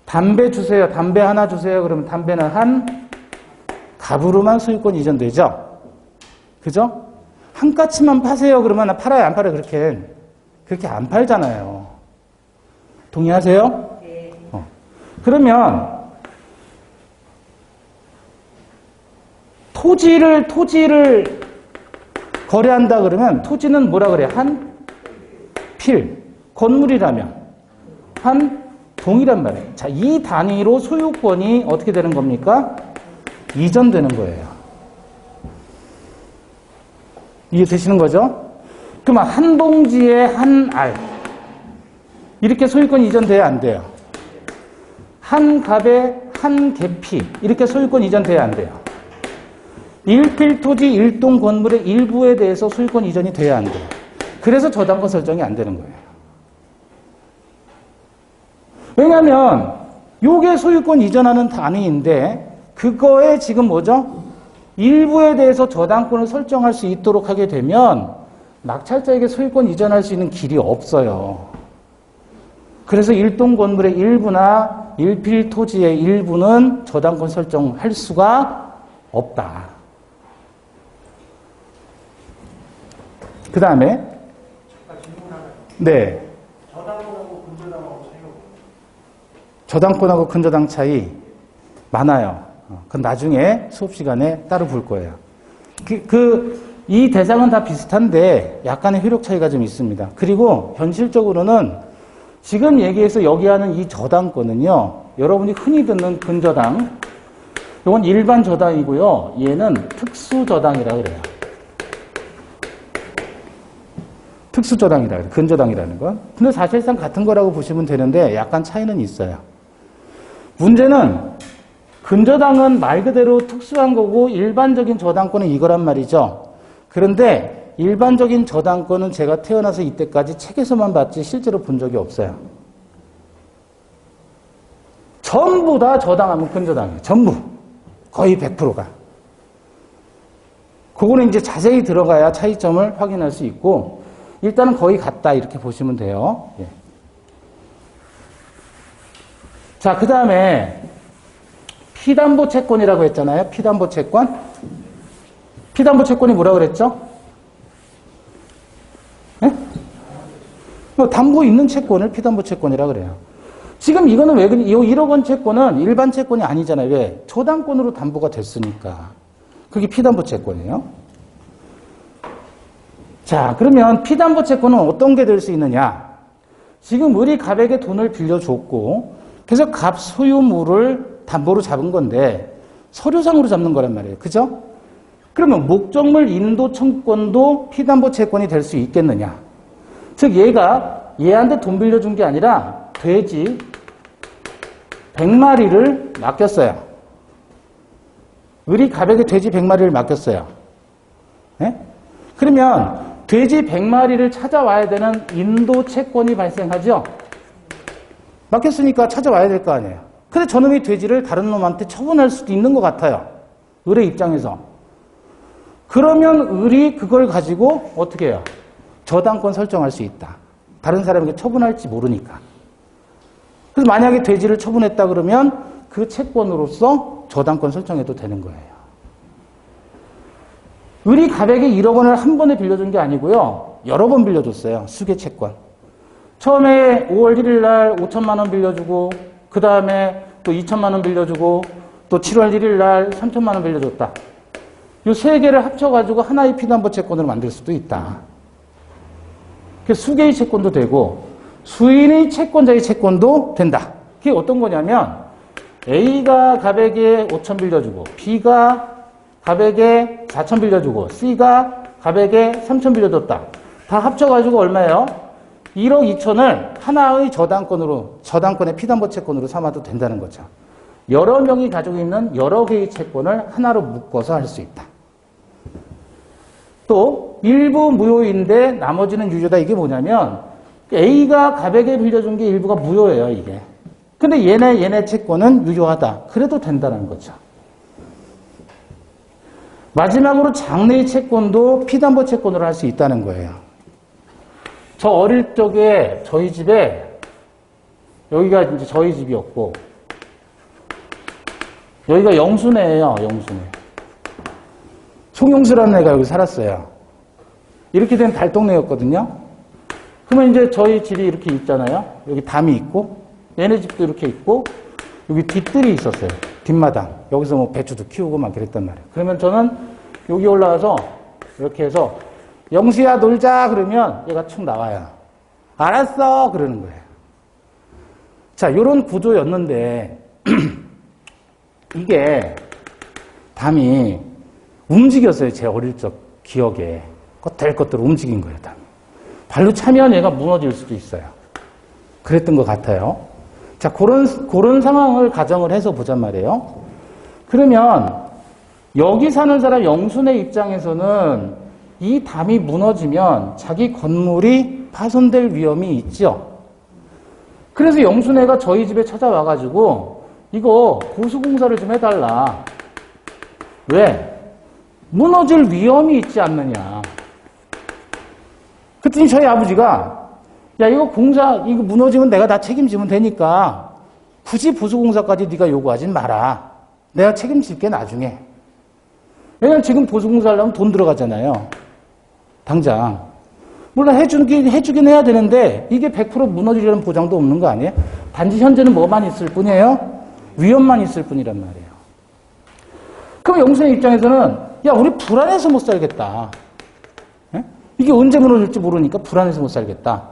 담배 주세요. 담배 하나 주세요. 그러면 담배는 한 갑으로만 소유권 이전되죠. 그죠? 한 가치만 파세요. 그러면 팔아요 안 팔아요? 그렇게 안 팔잖아요. 동의하세요? 네. 그러면 토지를 거래한다 그러면 토지는 뭐라 그래요? 한 필. 건물이라면 한 동이란 말이에요. 자, 이 단위로 소유권이 어떻게 되는 겁니까? 이전되는 거예요. 이해되시는 거죠? 그러면 한 봉지에 한 알. 이렇게 소유권 이전돼야 안 돼요. 한 갑에 한 계피. 이렇게 소유권 이전돼야 안 돼요. 일필토지 일동 건물의 일부에 대해서 소유권 이전이 돼야 안 돼요. 그래서 저당권 설정이 안 되는 거예요. 왜냐하면 요게 소유권 이전하는 단위인데 그거에 지금 뭐죠? 일부에 대해서 저당권을 설정할 수 있도록 하게 되면 낙찰자에게 소유권 이전할 수 있는 길이 없어요. 그래서 일동 건물의 일부나 일필 토지의 일부는 저당권 설정할 수가 없다. 그 다음에 네. 저당권하고 저당권하고 근저당 차이 많아요. 그건 나중에 수업 시간에 따로 볼 거예요. 이 대상은 다 비슷한데 약간의 효력 차이가 좀 있습니다. 그리고 현실적으로는 지금 얘기해서 여기 하는 이 저당권은요, 여러분이 흔히 듣는 근저당, 이건 일반 저당이고요, 얘는 특수 저당이라고 그래요. 특수 저당이라 그래요. 근저당이라는 건. 근데 사실상 같은 거라고 보시면 되는데 약간 차이는 있어요. 문제는 근저당은 말 그대로 특수한 거고 일반적인 저당권은 이거란 말이죠. 그런데 일반적인 저당권은 제가 태어나서 이때까지 책에서만 봤지 실제로 본 적이 없어요. 전부 다 저당하면 근저당이에요. 전부. 거의 100%가. 그거는 이제 자세히 들어가야 차이점을 확인할 수 있고, 일단은 거의 같다 이렇게 보시면 돼요. 예. 자, 그 다음에 피담보 채권이라고 했잖아요. 피담보 채권. 피담보 채권이 뭐라고 그랬죠? 네? 담보 있는 채권을 피담보 채권이라고 그래요. 지금 이거는 왜 그래? 1억 원 채권은 일반 채권이 아니잖아요. 왜? 저당권으로 담보가 됐으니까. 그게 피담보 채권이에요. 자, 그러면 피담보 채권은 어떤 게 될 수 있느냐? 지금 우리 갑에게 돈을 빌려줬고, 그래서 갑 소유물을 담보로 잡은 건데, 서류상으로 잡는 거란 말이에요. 그죠? 그러면 목적물 인도 청권도 피담보 채권이 될 수 있겠느냐? 즉, 얘한테 돈 빌려준 게 아니라, 돼지 100마리를 맡겼어요. 우리 갑에게 돼지 100마리를 맡겼어요. 네? 그러면 돼지 100마리를 찾아와야 되는 인도 채권이 발생하죠? 맡겼으니까 찾아와야 될 거 아니에요. 근데 저놈이 돼지를 다른 놈한테 처분할 수도 있는 것 같아요. 을의 입장에서. 그러면 을이 그걸 가지고 어떻게 해요? 저당권 설정할 수 있다. 다른 사람에게 처분할지 모르니까. 그래서 만약에 돼지를 처분했다 그러면 그 채권으로서 저당권 설정해도 되는 거예요. 을이 갑에게 1억 원을 한 번에 빌려준 게 아니고요. 여러 번 빌려줬어요. 수개 채권. 처음에 5월 1일 날 5천만 원 빌려주고, 그 다음에 또 2천만 원 빌려주고, 또 7월 1일 날 3천만 원 빌려줬다. 이 세 개를 합쳐가지고 하나의 피담보 채권으로 만들 수도 있다. 그래서 수개의 채권도 되고, 수인의 채권자의 채권도 된다. 그게 어떤 거냐면, A가 갑에게 5천 빌려주고, B가 갑에게 4천 빌려주고, C가 갑에게 3천 빌려줬다. 다 합쳐가지고 얼마예요? 1억 2천을 하나의 저당권의 피담보 채권으로 삼아도 된다는 거죠. 여러 명이 가지고 있는 여러 개의 채권을 하나로 묶어서 할 수 있다. 또 일부 무효인데 나머지는 유효다. 이게 뭐냐면 A가 갑에게 빌려준 게 일부가 무효예요, 이게. 근데 얘네 채권은 유효하다. 그래도 된다는 거죠. 마지막으로 장래의 채권도 피담보 채권으로 할 수 있다는 거예요. 저 어릴 적에 저희 집에 여기가 이제 저희 집이었고 여기가 영순회예요. 영순회. 송영수라는 애가 여기 살았어요. 이렇게 된 달동네였거든요. 그러면 이제 저희 집이 이렇게 있잖아요. 여기 담이 있고 얘네 집도 이렇게 있고 여기 뒷뜰이 있었어요. 뒷마당. 여기서 뭐 배추도 키우고 막 그랬단 말이에요. 그러면 저는 여기 올라와서 이렇게 해서 영수야 놀자 그러면 얘가 축 나와요. 알았어 그러는 거예요. 자, 요런 구조였는데 이게 담이 움직였어요. 제 어릴 적 기억에. 것들것들 움직인 거예요. 담이. 발로 차면 얘가 무너질 수도 있어요. 그랬던 것 같아요. 자, 그런 상황을 가정을 해서 보잔 말이에요. 그러면 여기 사는 사람 영순의 입장에서는 이 담이 무너지면 자기 건물이 파손될 위험이 있죠. 그래서 영순애가 저희 집에 찾아와가지고 이거 보수공사를 좀 해달라. 왜? 무너질 위험이 있지 않느냐. 그랬더니 저희 아버지가 야 이거 무너지면 내가 다 책임지면 되니까 굳이 보수공사까지 네가 요구하진 마라. 내가 책임질게 나중에. 왜냐면 지금 보수공사 하려면 돈 들어가잖아요. 당장. 물론 해주긴 해야 되는데 이게 100% 무너지려는 보장도 없는 거 아니에요? 단지 현재는 뭐만 있을 뿐이에요? 위험만 있을 뿐이란 말이에요. 그럼 영수의 입장에서는 야, 우리 불안해서 못 살겠다. 예? 이게 언제 무너질지 모르니까 불안해서 못 살겠다.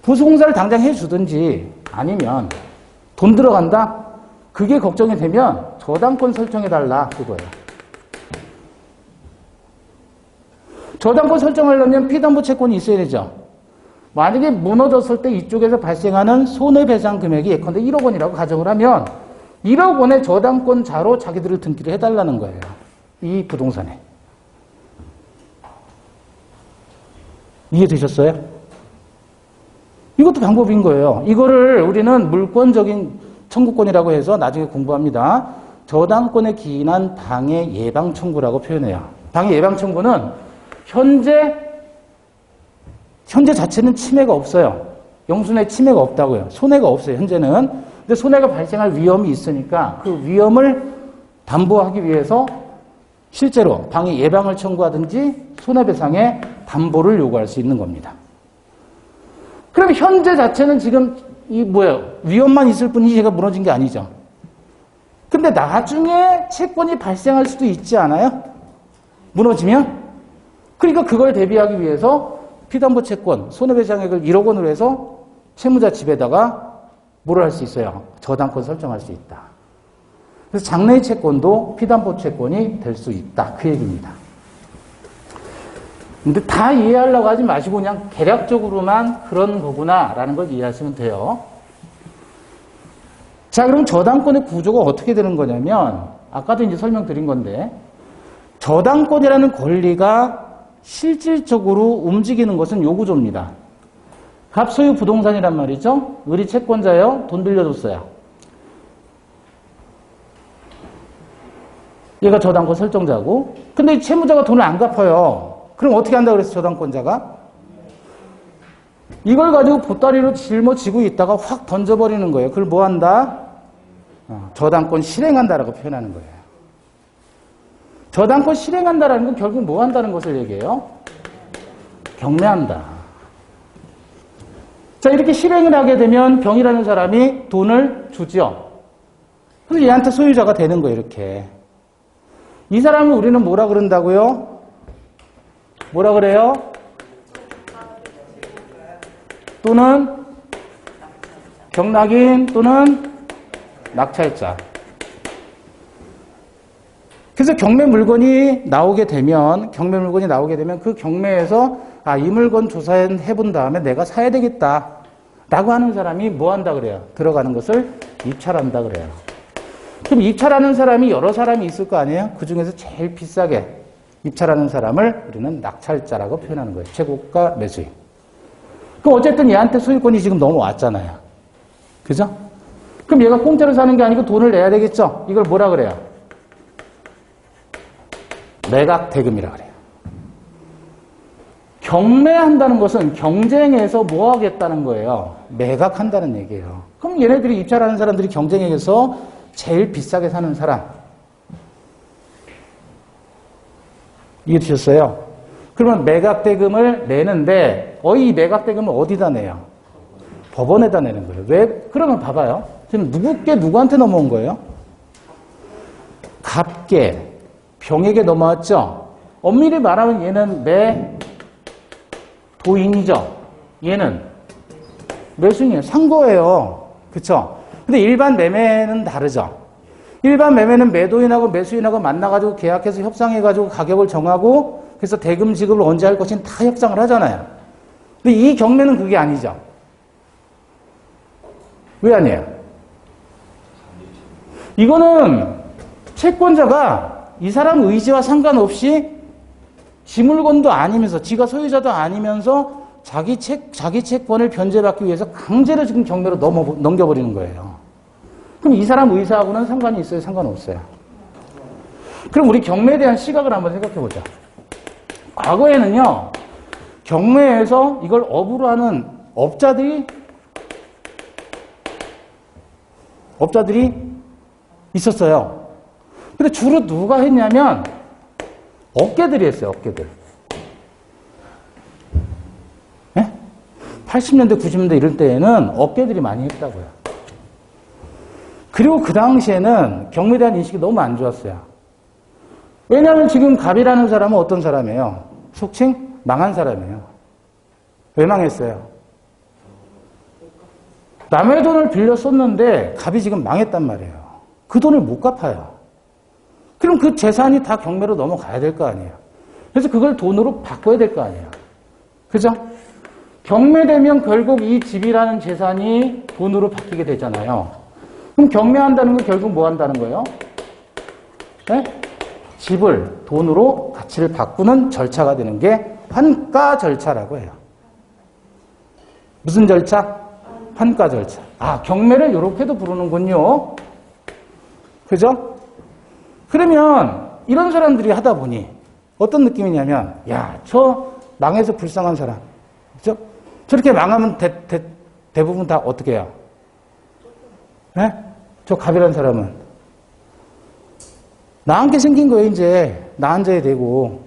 보수공사를 당장 해주든지 아니면 돈 들어간다? 그게 걱정이 되면 저당권 설정해달라 그거예요. 저당권 설정하려면 피담보 채권이 있어야 되죠. 만약에 무너졌을 때 이쪽에서 발생하는 손해배상 금액이 예컨대 1억 원이라고 가정을 하면 1억 원의 저당권자로 자기들을 등기를 해달라는 거예요. 이 부동산에. 이해되셨어요? 이것도 방법인 거예요. 이거를 우리는 물권적인 청구권이라고 해서 나중에 공부합니다. 저당권에 기인한 방해 예방 청구라고 표현해요. 방해 예방 청구는 현재 자체는 침해가 없어요. 영순의 침해가 없다고요. 손해가 없어요. 현재는. 근데 손해가 발생할 위험이 있으니까 그 위험을 담보하기 위해서 실제로 방해 예방을 청구하든지 손해배상의 담보를 요구할 수 있는 겁니다. 그럼 현재 자체는 지금 위험만 있을 뿐이지 얘가 무너진 게 아니죠. 근데 나중에 채권이 발생할 수도 있지 않아요? 무너지면? 그러니까 그걸 대비하기 위해서 피담보 채권, 손해배상액을 1억 원으로 해서 채무자 집에다가 뭐를 할 수 있어요? 저당권 설정할 수 있다. 그래서 장래의 채권도 피담보 채권이 될 수 있다. 그 얘기입니다. 근데 다 이해하려고 하지 마시고 그냥 개략적으로만 그런 거구나라는 걸 이해하시면 돼요. 자, 그럼 저당권의 구조가 어떻게 되는 거냐면 아까도 이제 설명드린 건데 저당권이라는 권리가 실질적으로 움직이는 것은 요 구조입니다. 갑소유 부동산이란 말이죠. 의리 채권자예요. 돈 빌려줬어요. 얘가 저당권 설정자고. 근데 이 채무자가 돈을 안 갚아요. 그럼 어떻게 한다고 그랬어, 저당권자가? 이걸 가지고 보따리로 짊어지고 있다가 확 던져버리는 거예요. 그걸 뭐 한다? 저당권 실행한다라고 표현하는 거예요. 저당권 실행한다라는 건 결국 뭐 한다는 것을 얘기해요? 경매한다. 자, 이렇게 실행을 하게 되면 병이라는 사람이 돈을 주죠. 그래서 얘한테 소유자가 되는 거예요, 이렇게. 이 사람을 우리는 뭐라 그런다고요? 뭐라 그래요? 또는 경락인 또는 낙찰자. 그래서 경매 물건이 나오게 되면 그 경매에서 이 물건 조사해 본 다음에 내가 사야 되겠다 라고 하는 사람이 뭐 한다 그래요? 들어가는 것을 입찰한다 그래요. 그럼 입찰하는 사람이 여러 사람이 있을 거 아니에요? 그 중에서 제일 비싸게 입찰하는 사람을 우리는 낙찰자라고 표현하는 거예요. 최고가 매수인. 그럼 어쨌든 얘한테 소유권이 지금 넘어왔잖아요. 그죠? 그럼 얘가 공짜로 사는 게 아니고 돈을 내야 되겠죠? 이걸 뭐라 그래요? 매각대금이라 그래요. 경매한다는 것은 경쟁에서 뭐 하겠다는 거예요? 매각한다는 얘기예요. 그럼 얘네들이 입찰하는 사람들이 경쟁에서 제일 비싸게 사는 사람. 이해되셨어요? 그러면 매각대금을 내는데 이 매각대금을 어디다 내요? 법원에다 내는 거예요. 왜? 그러면 봐봐요. 지금 누구한테 넘어온 거예요? 갑계, 병에게 넘어왔죠? 엄밀히 말하면 얘는 매도인이죠. 얘는 매수인이에요. 산 거예요. 그쵸? 근데 일반 매매는 다르죠. 일반 매매는 매도인하고 매수인하고 만나가지고 계약해서 협상해가지고 가격을 정하고 그래서 대금 지급을 언제 할 것인지 다 협상을 하잖아요. 근데 이 경매는 그게 아니죠. 왜 아니에요? 이거는 채권자가 이 사람 의지와 상관없이 지 물건도 아니면서 지가 소유자도 아니면서 자기 채권을 변제받기 위해서 강제로 지금 경매로 넘겨버리는 거예요. 그럼 이 사람 의사하고는 상관이 있어요? 상관없어요? 그럼 우리 경매에 대한 시각을 한번 생각해 보자. 과거에는요, 경매에서 이걸 업으로 하는 업자들이 있었어요. 근데 주로 누가 했냐면 업계들이 했어요. 업계들. 네? 80년대, 90년대 이럴 때에는 업계들이 많이 했다고요. 그리고 그 당시에는 경매에 대한 인식이 너무 안 좋았어요. 왜냐하면 지금 갑이라는 사람은 어떤 사람이에요? 속칭 망한 사람이에요. 왜 망했어요? 남의 돈을 빌려 썼는데 갑이 지금 망했단 말이에요. 그 돈을 못 갚아요. 그럼 그 재산이 다 경매로 넘어가야 될 거 아니에요. 그래서 그걸 돈으로 바꿔야 될 거 아니에요. 그죠? 경매되면 결국 이 집이라는 재산이 돈으로 바뀌게 되잖아요. 그럼 경매한다는 건 결국 뭐 한다는 거예요? 네? 집을 돈으로 가치를 바꾸는 절차가 되는 게 환가 절차라고 해요. 무슨 절차? 환가 절차. 아, 경매를 이렇게도 부르는군요. 그죠? 그러면 이런 사람들이 하다 보니 어떤 느낌이냐면, 야, 저 망해서 불쌍한 사람. 그죠? 저렇게 망하면 대부분 다 어떻게 해요? 네? 저 갑이라는 사람은. 나한테 생긴 거예요, 이제. 나 앉아야 되고.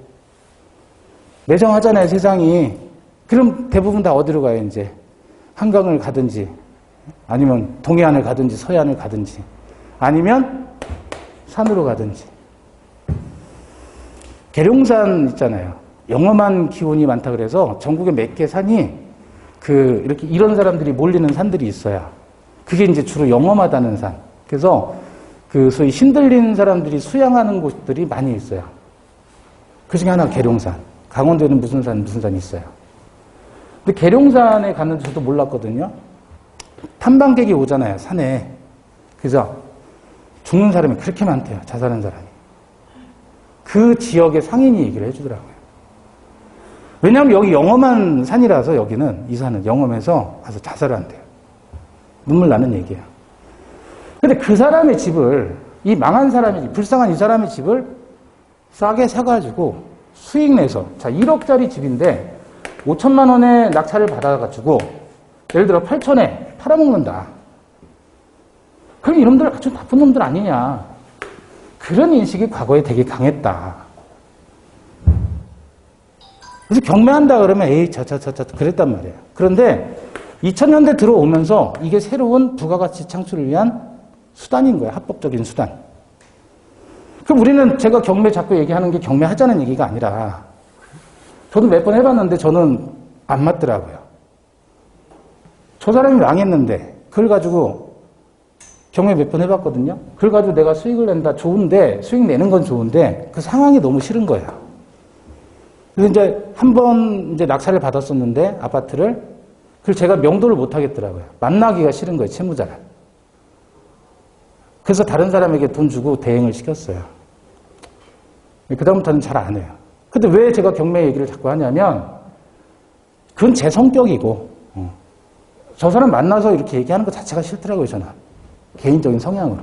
매정하잖아요, 세상이. 그럼 대부분 다 어디로 가요, 이제? 한강을 가든지, 아니면 동해안을 가든지, 서해안을 가든지, 아니면 산으로 가든지. 계룡산 있잖아요. 영험한 기운이 많다 그래서 전국에 몇 개 산이 이렇게 이런 사람들이 몰리는 산들이 있어요. 그게 이제 주로 영험하다는 산. 그래서 소위 신들린 사람들이 수양하는 곳들이 많이 있어요. 그 중에 하나가 계룡산. 강원도에는 무슨 산이 있어요. 근데 계룡산에 갔는데 저도 몰랐거든요. 탐방객이 오잖아요, 산에. 그죠? 죽는 사람이 그렇게 많대요, 자살한 사람이. 그 지역의 상인이 얘기를 해주더라고요. 왜냐하면 여기 영험한 산이라서 여기는, 이 산은 영험해서 가서 자살을 한대요. 눈물 나는 얘기예요. 근데 그 사람의 집을, 이 망한 사람의 집, 불쌍한 이 사람의 집을 싸게 사가지고 수익 내서, 자, 1억짜리 집인데 5천만 원에 낙찰을 받아가지고 예를 들어 8천에 팔아먹는다. 그럼 이놈들 아주 나쁜 놈들 아니냐. 그런 인식이 과거에 되게 강했다. 그래서 경매한다 그러면 에이 그랬단 말이에요. 그런데 2000년대 들어오면서 이게 새로운 부가가치 창출을 위한 수단인 거예요. 합법적인 수단. 그럼 우리는 제가 경매 자꾸 얘기하는 게 경매하자는 얘기가 아니라 저도 몇 번 해봤는데 저는 안 맞더라고요. 저 사람이 망했는데 그걸 가지고 경매 몇 번 해봤거든요. 그걸 가지고 내가 수익을 낸다. 좋은데 수익 내는 건 좋은데 그 상황이 너무 싫은 거예요. 그래서 이제 한 번 이제 낙찰을 받았었는데 아파트를 그걸 제가 명도를 못 하겠더라고요. 만나기가 싫은 거예요. 채무자를. 그래서 다른 사람에게 돈 주고 대행을 시켰어요. 그다음부터는 잘 안 해요. 근데 왜 제가 경매 얘기를 자꾸 하냐면 그건 제 성격이고 저 사람 만나서 이렇게 얘기하는 것 자체가 싫더라고요. 저는. 개인적인 성향으로.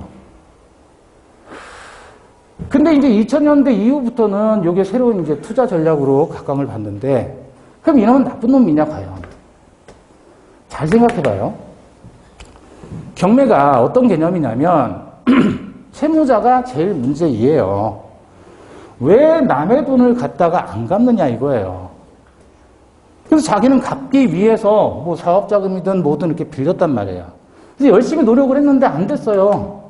근데 이제 2000년대 이후부터는 이게 새로운 이제 투자 전략으로 각광을 받는데 그럼 이놈은 나쁜 놈이냐 과연? 잘 생각해봐요. 경매가 어떤 개념이냐면 채무자가 제일 문제이에요. 왜 남의 돈을 갖다가 안 갚느냐 이거예요. 그래서 자기는 갚기 위해서 뭐 사업자금이든 뭐든 이렇게 빌렸단 말이에요. 그래서 열심히 노력을 했는데 안 됐어요.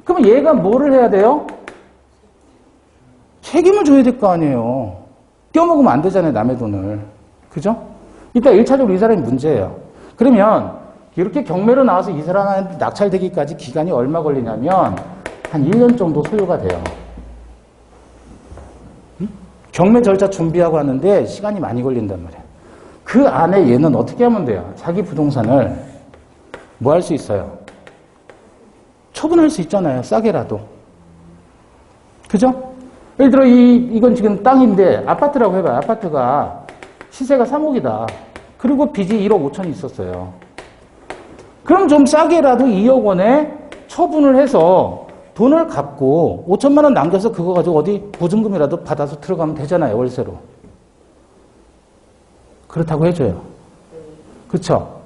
그러면 얘가 뭐를 해야 돼요? 책임을 져야 될 거 아니에요. 껴먹으면 안 되잖아요, 남의 돈을. 그죠? 일단 1차적으로 이 사람이 문제예요. 그러면 이렇게 경매로 나와서 이 사람한테 낙찰되기까지 기간이 얼마 걸리냐면 한 1년 정도 소요가 돼요. 경매 절차 준비하고 하는데 시간이 많이 걸린단 말이에요. 그 안에 얘는 어떻게 하면 돼요? 자기 부동산을 뭐 할 수 있어요? 처분할 수 있잖아요. 싸게라도. 그죠? 예를 들어 이건 지금 땅인데 아파트라고 해봐요. 아파트가 시세가 3억이다. 그리고 빚이 1억 5천이 있었어요. 그럼 좀 싸게라도 2억 원에 처분을 해서 돈을 갚고 5천만 원 남겨서 그거 가지고 어디 보증금이라도 받아서 들어가면 되잖아요. 월세로. 그렇다고 해줘요. 그렇죠?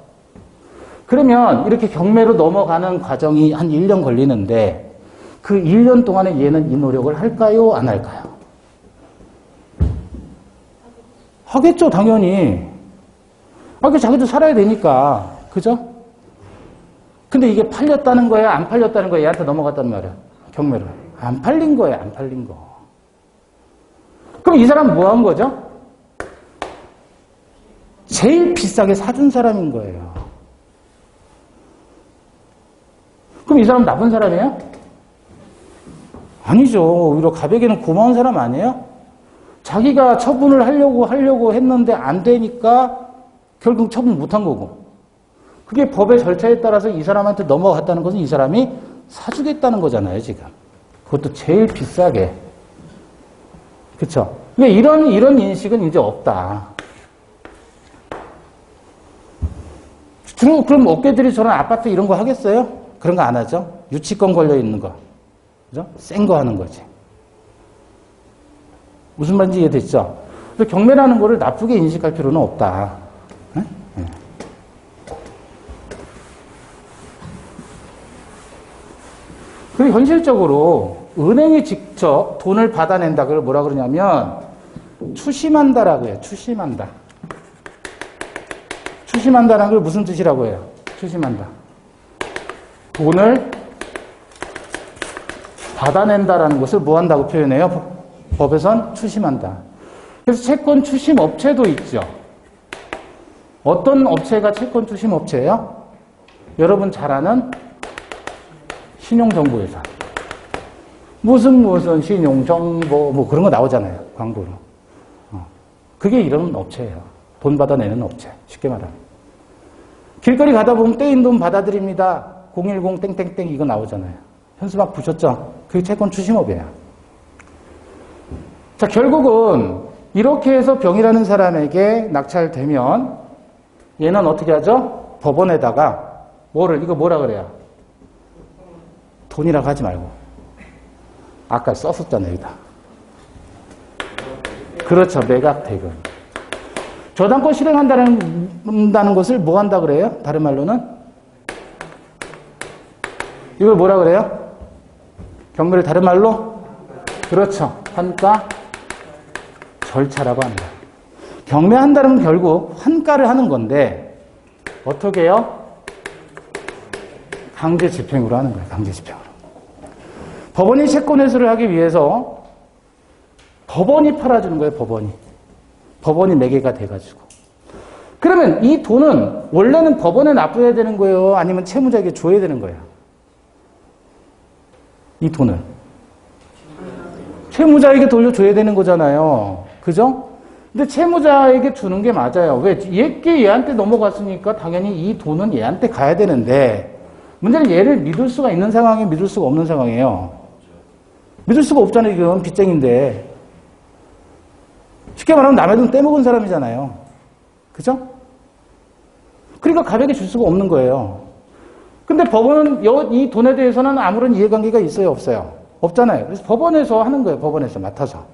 그러면 이렇게 경매로 넘어가는 과정이 한 1년 걸리는데 그 1년 동안에 얘는 이 노력을 할까요? 안 할까요? 하겠죠, 당연히. 자기도 살아야 되니까. 그죠? 근데 이게 팔렸다는 거야, 안 팔렸다는 거야, 얘한테 넘어갔단 말이야. 경매를. 안 팔린 거야, 안 팔린 거. 그럼 이 사람 뭐 한 거죠? 제일 비싸게 사준 사람인 거예요. 그럼 이 사람 나쁜 사람이에요? 아니죠. 오히려 가백이는 고마운 사람 아니에요? 자기가 처분을 하려고 했는데 안 되니까 결국 처분 못 한 거고. 그게 법의 절차에 따라서 이 사람한테 넘어갔다는 것은 이 사람이 사주겠다는 거잖아요, 지금. 그것도 제일 비싸게. 그쵸? 근데 이런 인식은 이제 없다. 주로 그럼 업계들이 저런 아파트 이런 거 하겠어요? 그런 거 안 하죠? 유치권 걸려 있는 거. 그죠? 센 거 하는 거지. 무슨 말인지 이해됐죠? 그래서 경매라는 거를 나쁘게 인식할 필요는 없다. 네? 네. 그리고 현실적으로 은행이 직접 돈을 받아낸다. 그걸 뭐라 그러냐면 추심한다라고 해요. 추심한다. 추심한다라는 걸 무슨 뜻이라고 해요? 추심한다. 돈을 받아낸다라는 것을 뭐 한다고 표현해요? 법에선 추심한다. 그래서 채권 추심 업체도 있죠. 어떤 업체가 채권 추심 업체예요? 여러분 잘 아는 신용정보회사. 무슨 신용정보 뭐 그런 거 나오잖아요. 광고로. 그게 이런 업체예요. 돈 받아내는 업체. 쉽게 말하면. 길거리 가다 보면 떼인 돈 받아드립니다. 010 땡땡땡 이거 나오잖아요. 현수막 보셨죠? 그게 채권 추심업이에요. 자, 결국은 이렇게 해서 병이라는 사람에게 낙찰되면 얘는 어떻게 하죠? 법원에다가 이거 뭐라 그래요? 돈이라고 하지 말고. 아까 썼었잖아요, 여기다. 그렇죠. 매각 대금. 저당권 실행한다는 것을 뭐 한다 그래요? 다른 말로는? 이걸 뭐라 그래요? 경매를 다른 말로? 그렇죠. 환가 절차라고 합니다. 경매한다는 결국 환가를 하는 건데 어떻게 해요? 강제 집행으로 하는 거예요. 강제 집행으로. 법원이 채권 회수를 하기 위해서 법원이 팔아주는 거예요. 법원이 매개가 돼가지고. 그러면 이 돈은 원래는 법원에 납부해야 되는 거예요? 아니면 채무자에게 줘야 되는 거예요? 이 돈을. 채무자에게 돌려줘야 되는 거잖아요. 그죠? 근데 채무자에게 주는 게 맞아요. 왜? 얘한테 넘어갔으니까 당연히 이 돈은 얘한테 가야 되는데 문제는 얘를 믿을 수가 있는 상황이에요? 믿을 수가 없는 상황이에요? 믿을 수가 없잖아요. 이건 빚쟁인데. 쉽게 말하면 남의 돈 떼먹은 사람이잖아요. 그죠? 그러니까 가볍게 줄 수가 없는 거예요. 근데 법원은 이 돈에 대해서는 아무런 이해관계가 있어요? 없어요? 없잖아요. 그래서 법원에서 하는 거예요. 법원에서 맡아서.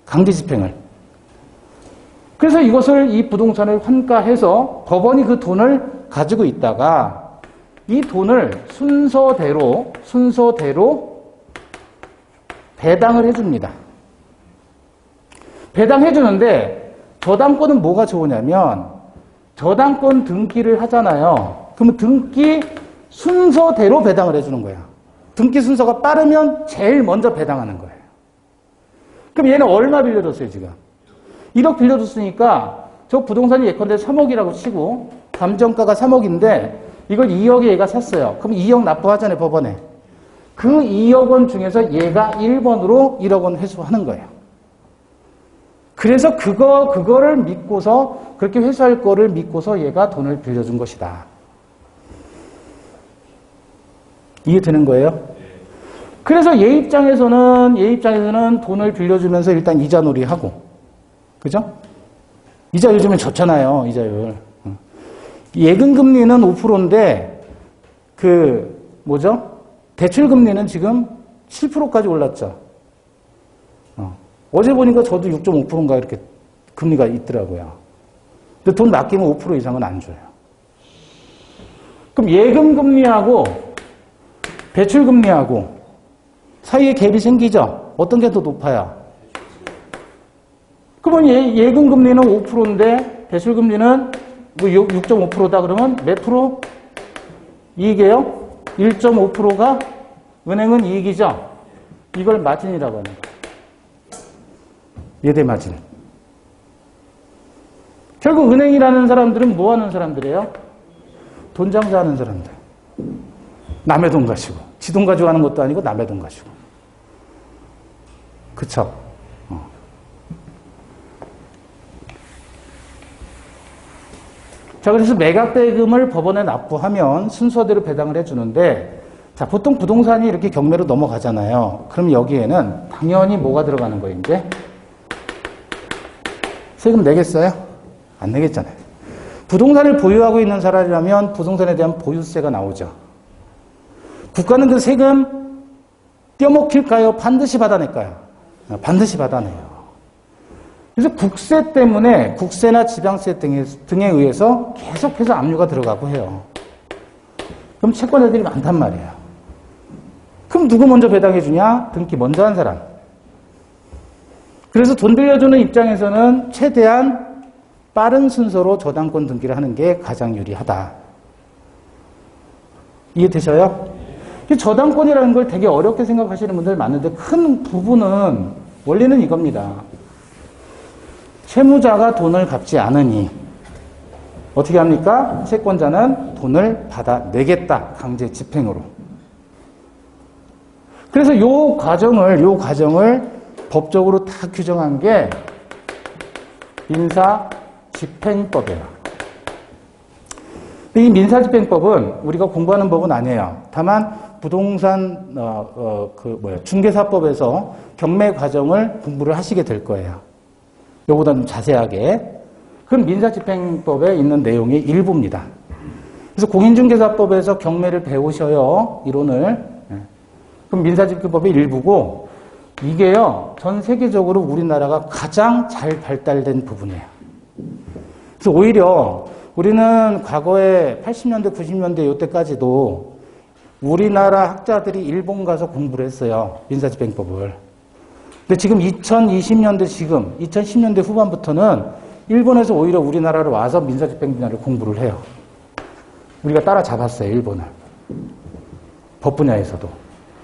강제 집행을. 그래서 이 부동산을 환가해서 법원이 그 돈을 가지고 있다가 이 돈을 순서대로 배당을 해줍니다. 배당해주는데 저당권은 뭐가 좋으냐면 저당권 등기를 하잖아요. 그러면 등기 순서대로 배당을 해주는 거야. 등기 순서가 빠르면 제일 먼저 배당하는 거예요. 그럼 얘는 얼마 빌려줬어요, 지금? 1억 빌려줬으니까 저 부동산이 예컨대 3억이라고 치고 감정가가 3억인데 이걸 2억에 얘가 샀어요. 그럼 2억 납부하잖아요, 법원에. 그 2억 원 중에서 얘가 1번으로 1억 원 회수하는 거예요. 그래서 그거를 믿고서 그렇게 회수할 거를 믿고서 얘가 돈을 빌려준 것이다. 이해되는 거예요? 그래서 얘 입장에서는 돈을 빌려주면서 일단 이자놀이 하고. 그죠? 이자 요즘엔 좋잖아요, 이자율. 예금금리는 5%인데, 대출금리는 지금 7%까지 올랐죠. 어제 보니까 저도 6.5%인가 이렇게 금리가 있더라고요. 근데 돈 맡기면 5% 이상은 안 줘요. 그럼 예금금리하고 대출금리하고 사이에 갭이 생기죠? 어떤 게 더 높아요? 그러면 예금금리는 5%인데 대출금리는 6.5%다 그러면 몇 프로? 이익이에요? 1.5%가 은행은 이익이죠? 이걸 마진이라고 하는 거예요. 예대 마진. 결국 은행이라는 사람들은 뭐 하는 사람들이에요? 돈 장사하는 사람들. 남의 돈 가지고. 지 돈 가지고 하는 것도 아니고 남의 돈 가지고. 그쵸? 자, 그래서 매각대금을 법원에 납부하면 순서대로 배당을 해주는데, 자, 보통 부동산이 이렇게 경매로 넘어가잖아요. 그럼 여기에는 당연히 뭐가 들어가는 거예요, 이제? 세금 내겠어요? 안 내겠잖아요. 부동산을 보유하고 있는 사람이라면 부동산에 대한 보유세가 나오죠. 국가는 그 세금 떼어먹힐까요? 반드시 받아낼까요? 반드시 받아내요. 그래서 국세 때문에 국세나 지방세 등에 의해서 계속해서 압류가 들어가고 해요. 그럼 채권자들이 많단 말이에요. 그럼 누구 먼저 배당해 주냐? 등기 먼저 한 사람. 그래서 돈 빌려주는 입장에서는 최대한 빠른 순서로 저당권 등기를 하는 게 가장 유리하다. 이해되셔요? 저당권이라는 걸 되게 어렵게 생각하시는 분들 많은데 큰 부분은 원리는 이겁니다. 채무자가 돈을 갚지 않으니 어떻게 합니까? 채권자는 돈을 받아내겠다. 강제 집행으로. 그래서 요 과정을 법적으로 다 규정한 게 민사집행법이에요. 이 민사집행법은 우리가 공부하는 법은 아니에요. 다만 부동산 중개사법에서 경매 과정을 공부를 하시게 될 거예요. 요거보다 좀 자세하게. 그럼 민사집행법에 있는 내용의 일부입니다. 그래서 공인중개사법에서 경매를 배우셔요. 이론을. 그럼 민사집행법의 일부고 이게요. 전 세계적으로 우리나라가 가장 잘 발달된 부분이에요. 그래서 오히려 우리는 과거에 80년대, 90년대 이때까지도 우리나라 학자들이 일본 가서 공부를 했어요. 민사집행법을. 근데 지금 2020년대 2010년대 후반부터는 일본에서 오히려 우리나라로 와서 민사집행 분야를 공부를 해요. 우리가 따라잡았어요, 일본을. 법 분야에서도.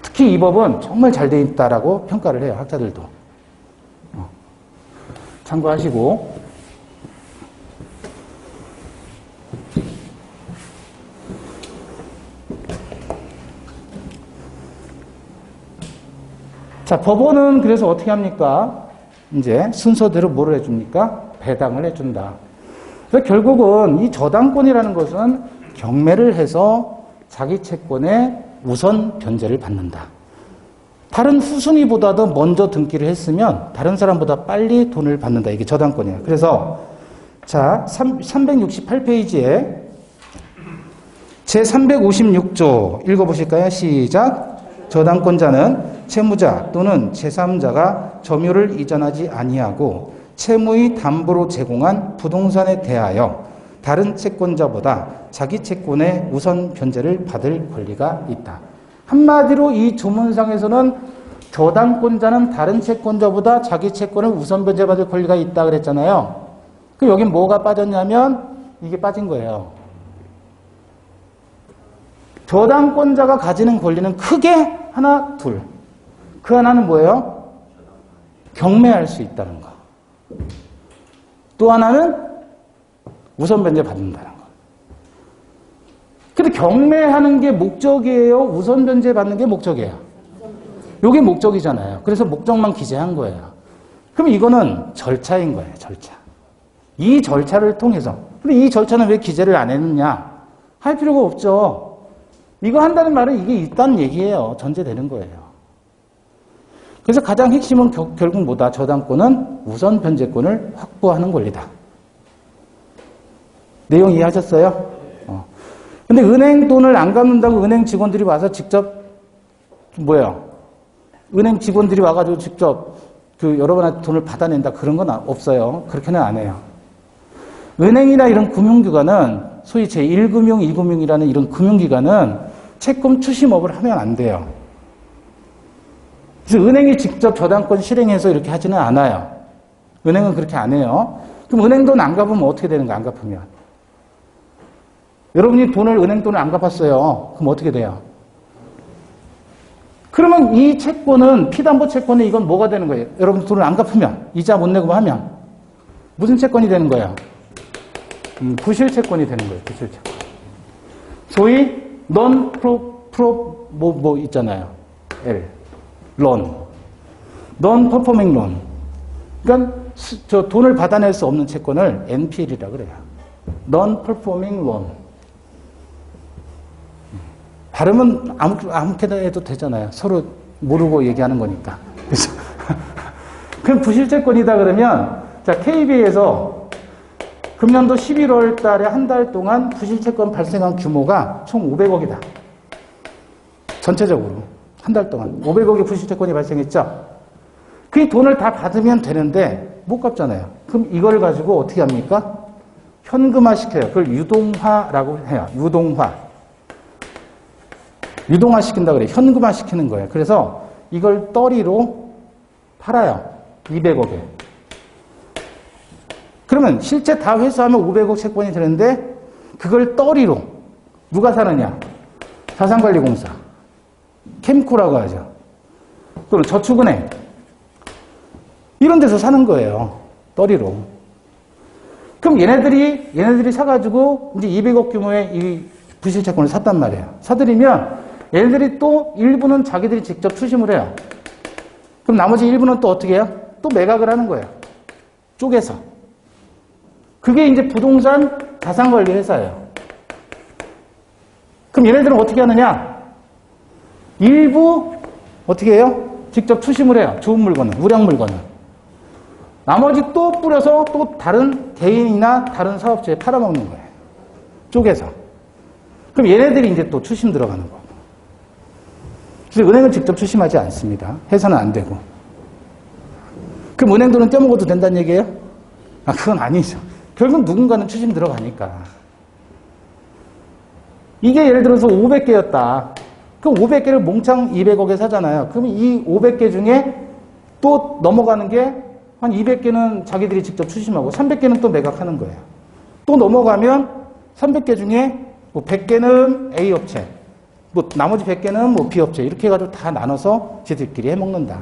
특히 이 법은 정말 잘 돼 있다라고 평가를 해요, 학자들도. 참고하시고. 자, 법원은 그래서 어떻게 합니까? 이제 순서대로 뭐를 해줍니까? 배당을 해준다. 그래서 결국은 이 저당권이라는 것은 경매를 해서 자기 채권의 우선 변제를 받는다. 다른 후순위보다도 먼저 등기를 했으면 다른 사람보다 빨리 돈을 받는다. 이게 저당권이에요. 그래서 자, 368페이지에 제356조 읽어보실까요? 시작. 저당권자는 채무자 또는 제3자가 점유를 이전하지 아니하고 채무의 담보로 제공한 부동산에 대하여 다른 채권자보다 자기 채권의 우선 변제를 받을 권리가 있다. 한마디로 이 조문상에서는 저당권자는 다른 채권자보다 자기 채권을 우선 변제받을 권리가 있다 그랬잖아요. 그럼 여긴 뭐가 빠졌냐면 이게 빠진 거예요. 저당권자가 가지는 권리는 크게 하나, 둘. 그 하나는 뭐예요? 경매할 수 있다는 거. 또 하나는 우선 변제 받는다는 거. 근데 경매하는 게 목적이에요? 우선 변제 받는 게 목적이에요? 이게 목적이잖아요. 그래서 목적만 기재한 거예요. 그럼 이거는 절차인 거예요, 절차. 이 절차를 통해서. 근데 이 절차는 왜 기재를 안 했느냐? 할 필요가 없죠. 이거 한다는 말은 이게 있다는 얘기예요. 전제되는 거예요. 그래서 가장 핵심은 결국 뭐다? 저당권은 우선 변제권을 확보하는 권리다. 내용 이해하셨어요? 근데 은행 돈을 안 갚는다고 은행 직원들이 와서 직접 은행 직원들이 와가지고 직접 여러분한테 돈을 받아낸다 그런 건 없어요. 그렇게는 안 해요. 은행이나 이런 금융기관은 소위 제1금융, 2금융이라는 이런 금융기관은 채권 추심업을 하면 안 돼요. 그래서 은행이 직접 저당권 실행해서 이렇게 하지는 않아요. 은행은 그렇게 안 해요. 그럼 은행 돈 안 갚으면 어떻게 되는 거야, 안 갚으면? 여러분이 은행 돈을 안 갚았어요. 그럼 어떻게 돼요? 그러면 이 채권은, 피담보 채권은 이건 뭐가 되는 거예요? 여러분 돈을 안 갚으면, 이자 못 내고 하면, 무슨 채권이 되는 거예요? 부실 채권이 되는 거예요. 부실 채권. 소위, 뭐 있잖아요. L. 론. non-performing loan. 그러니까, 돈을 받아낼 수 없는 채권을 NPL이라고 그래요. non-performing loan. 발음은 아무렇게나 해도 되잖아요. 서로 모르고 얘기하는 거니까. 그래서 그럼 부실채권이다 그러면, 자, KB에서 금년도 11월 달에 한 달 동안 부실채권 발생한 규모가 총 500억이다. 전체적으로. 한 달 동안. 500억의 부실채권이 발생했죠? 그 돈을 다 받으면 되는데 못 갚잖아요. 그럼 이걸 가지고 어떻게 합니까? 현금화 시켜요. 그걸 유동화라고 해요. 유동화 시킨다 그래요. 현금화 시키는 거예요. 그래서 이걸 떨이로 팔아요. 200억에. 그러면 실제 다 회수하면 500억 채권이 되는데 그걸 떨이로 누가 사느냐? 자산관리공사. 캠코라고 하죠. 또는 저축은행. 이런 데서 사는 거예요. 떨이로. 그럼 얘네들이 사가지고 이제 200억 규모의 이 부실채권을 샀단 말이에요. 사들이면 얘네들이 또 일부는 자기들이 직접 추심을 해요. 그럼 나머지 일부는 또 어떻게 해요? 또 매각을 하는 거예요. 쪼개서. 그게 이제 부동산 자산관리 회사예요. 그럼 얘네들은 어떻게 하느냐? 일부 어떻게 해요? 직접 추심을 해요. 좋은 물건은, 우량 물건은. 나머지 또 뿌려서 또 다른 개인이나 다른 사업체에 팔아먹는 거예요. 쪼개서. 그럼 얘네들이 이제 또 추심 들어가는 거고. 그래서 은행은 직접 추심하지 않습니다. 해서는 안 되고. 그럼 은행 돈은 떼먹어도 된다는 얘기예요? 그건 아니죠. 결국 누군가는 추심 들어가니까. 이게 예를 들어서 500개였다. 그럼 500개를 몽창 200억에 사잖아요. 그럼 이 500개 중에 또 넘어가는 게 한 200개는 자기들이 직접 추심하고 300개는 또 매각하는 거예요. 또 넘어가면 300개 중에 뭐 100개는 A 업체, 뭐 나머지 100개는 뭐 B 업체 이렇게 해가지고 다 나눠서 지들끼리 해먹는다.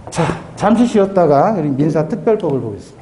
자, 잠시 쉬었다가 우리 민사특별법을 보겠습니다.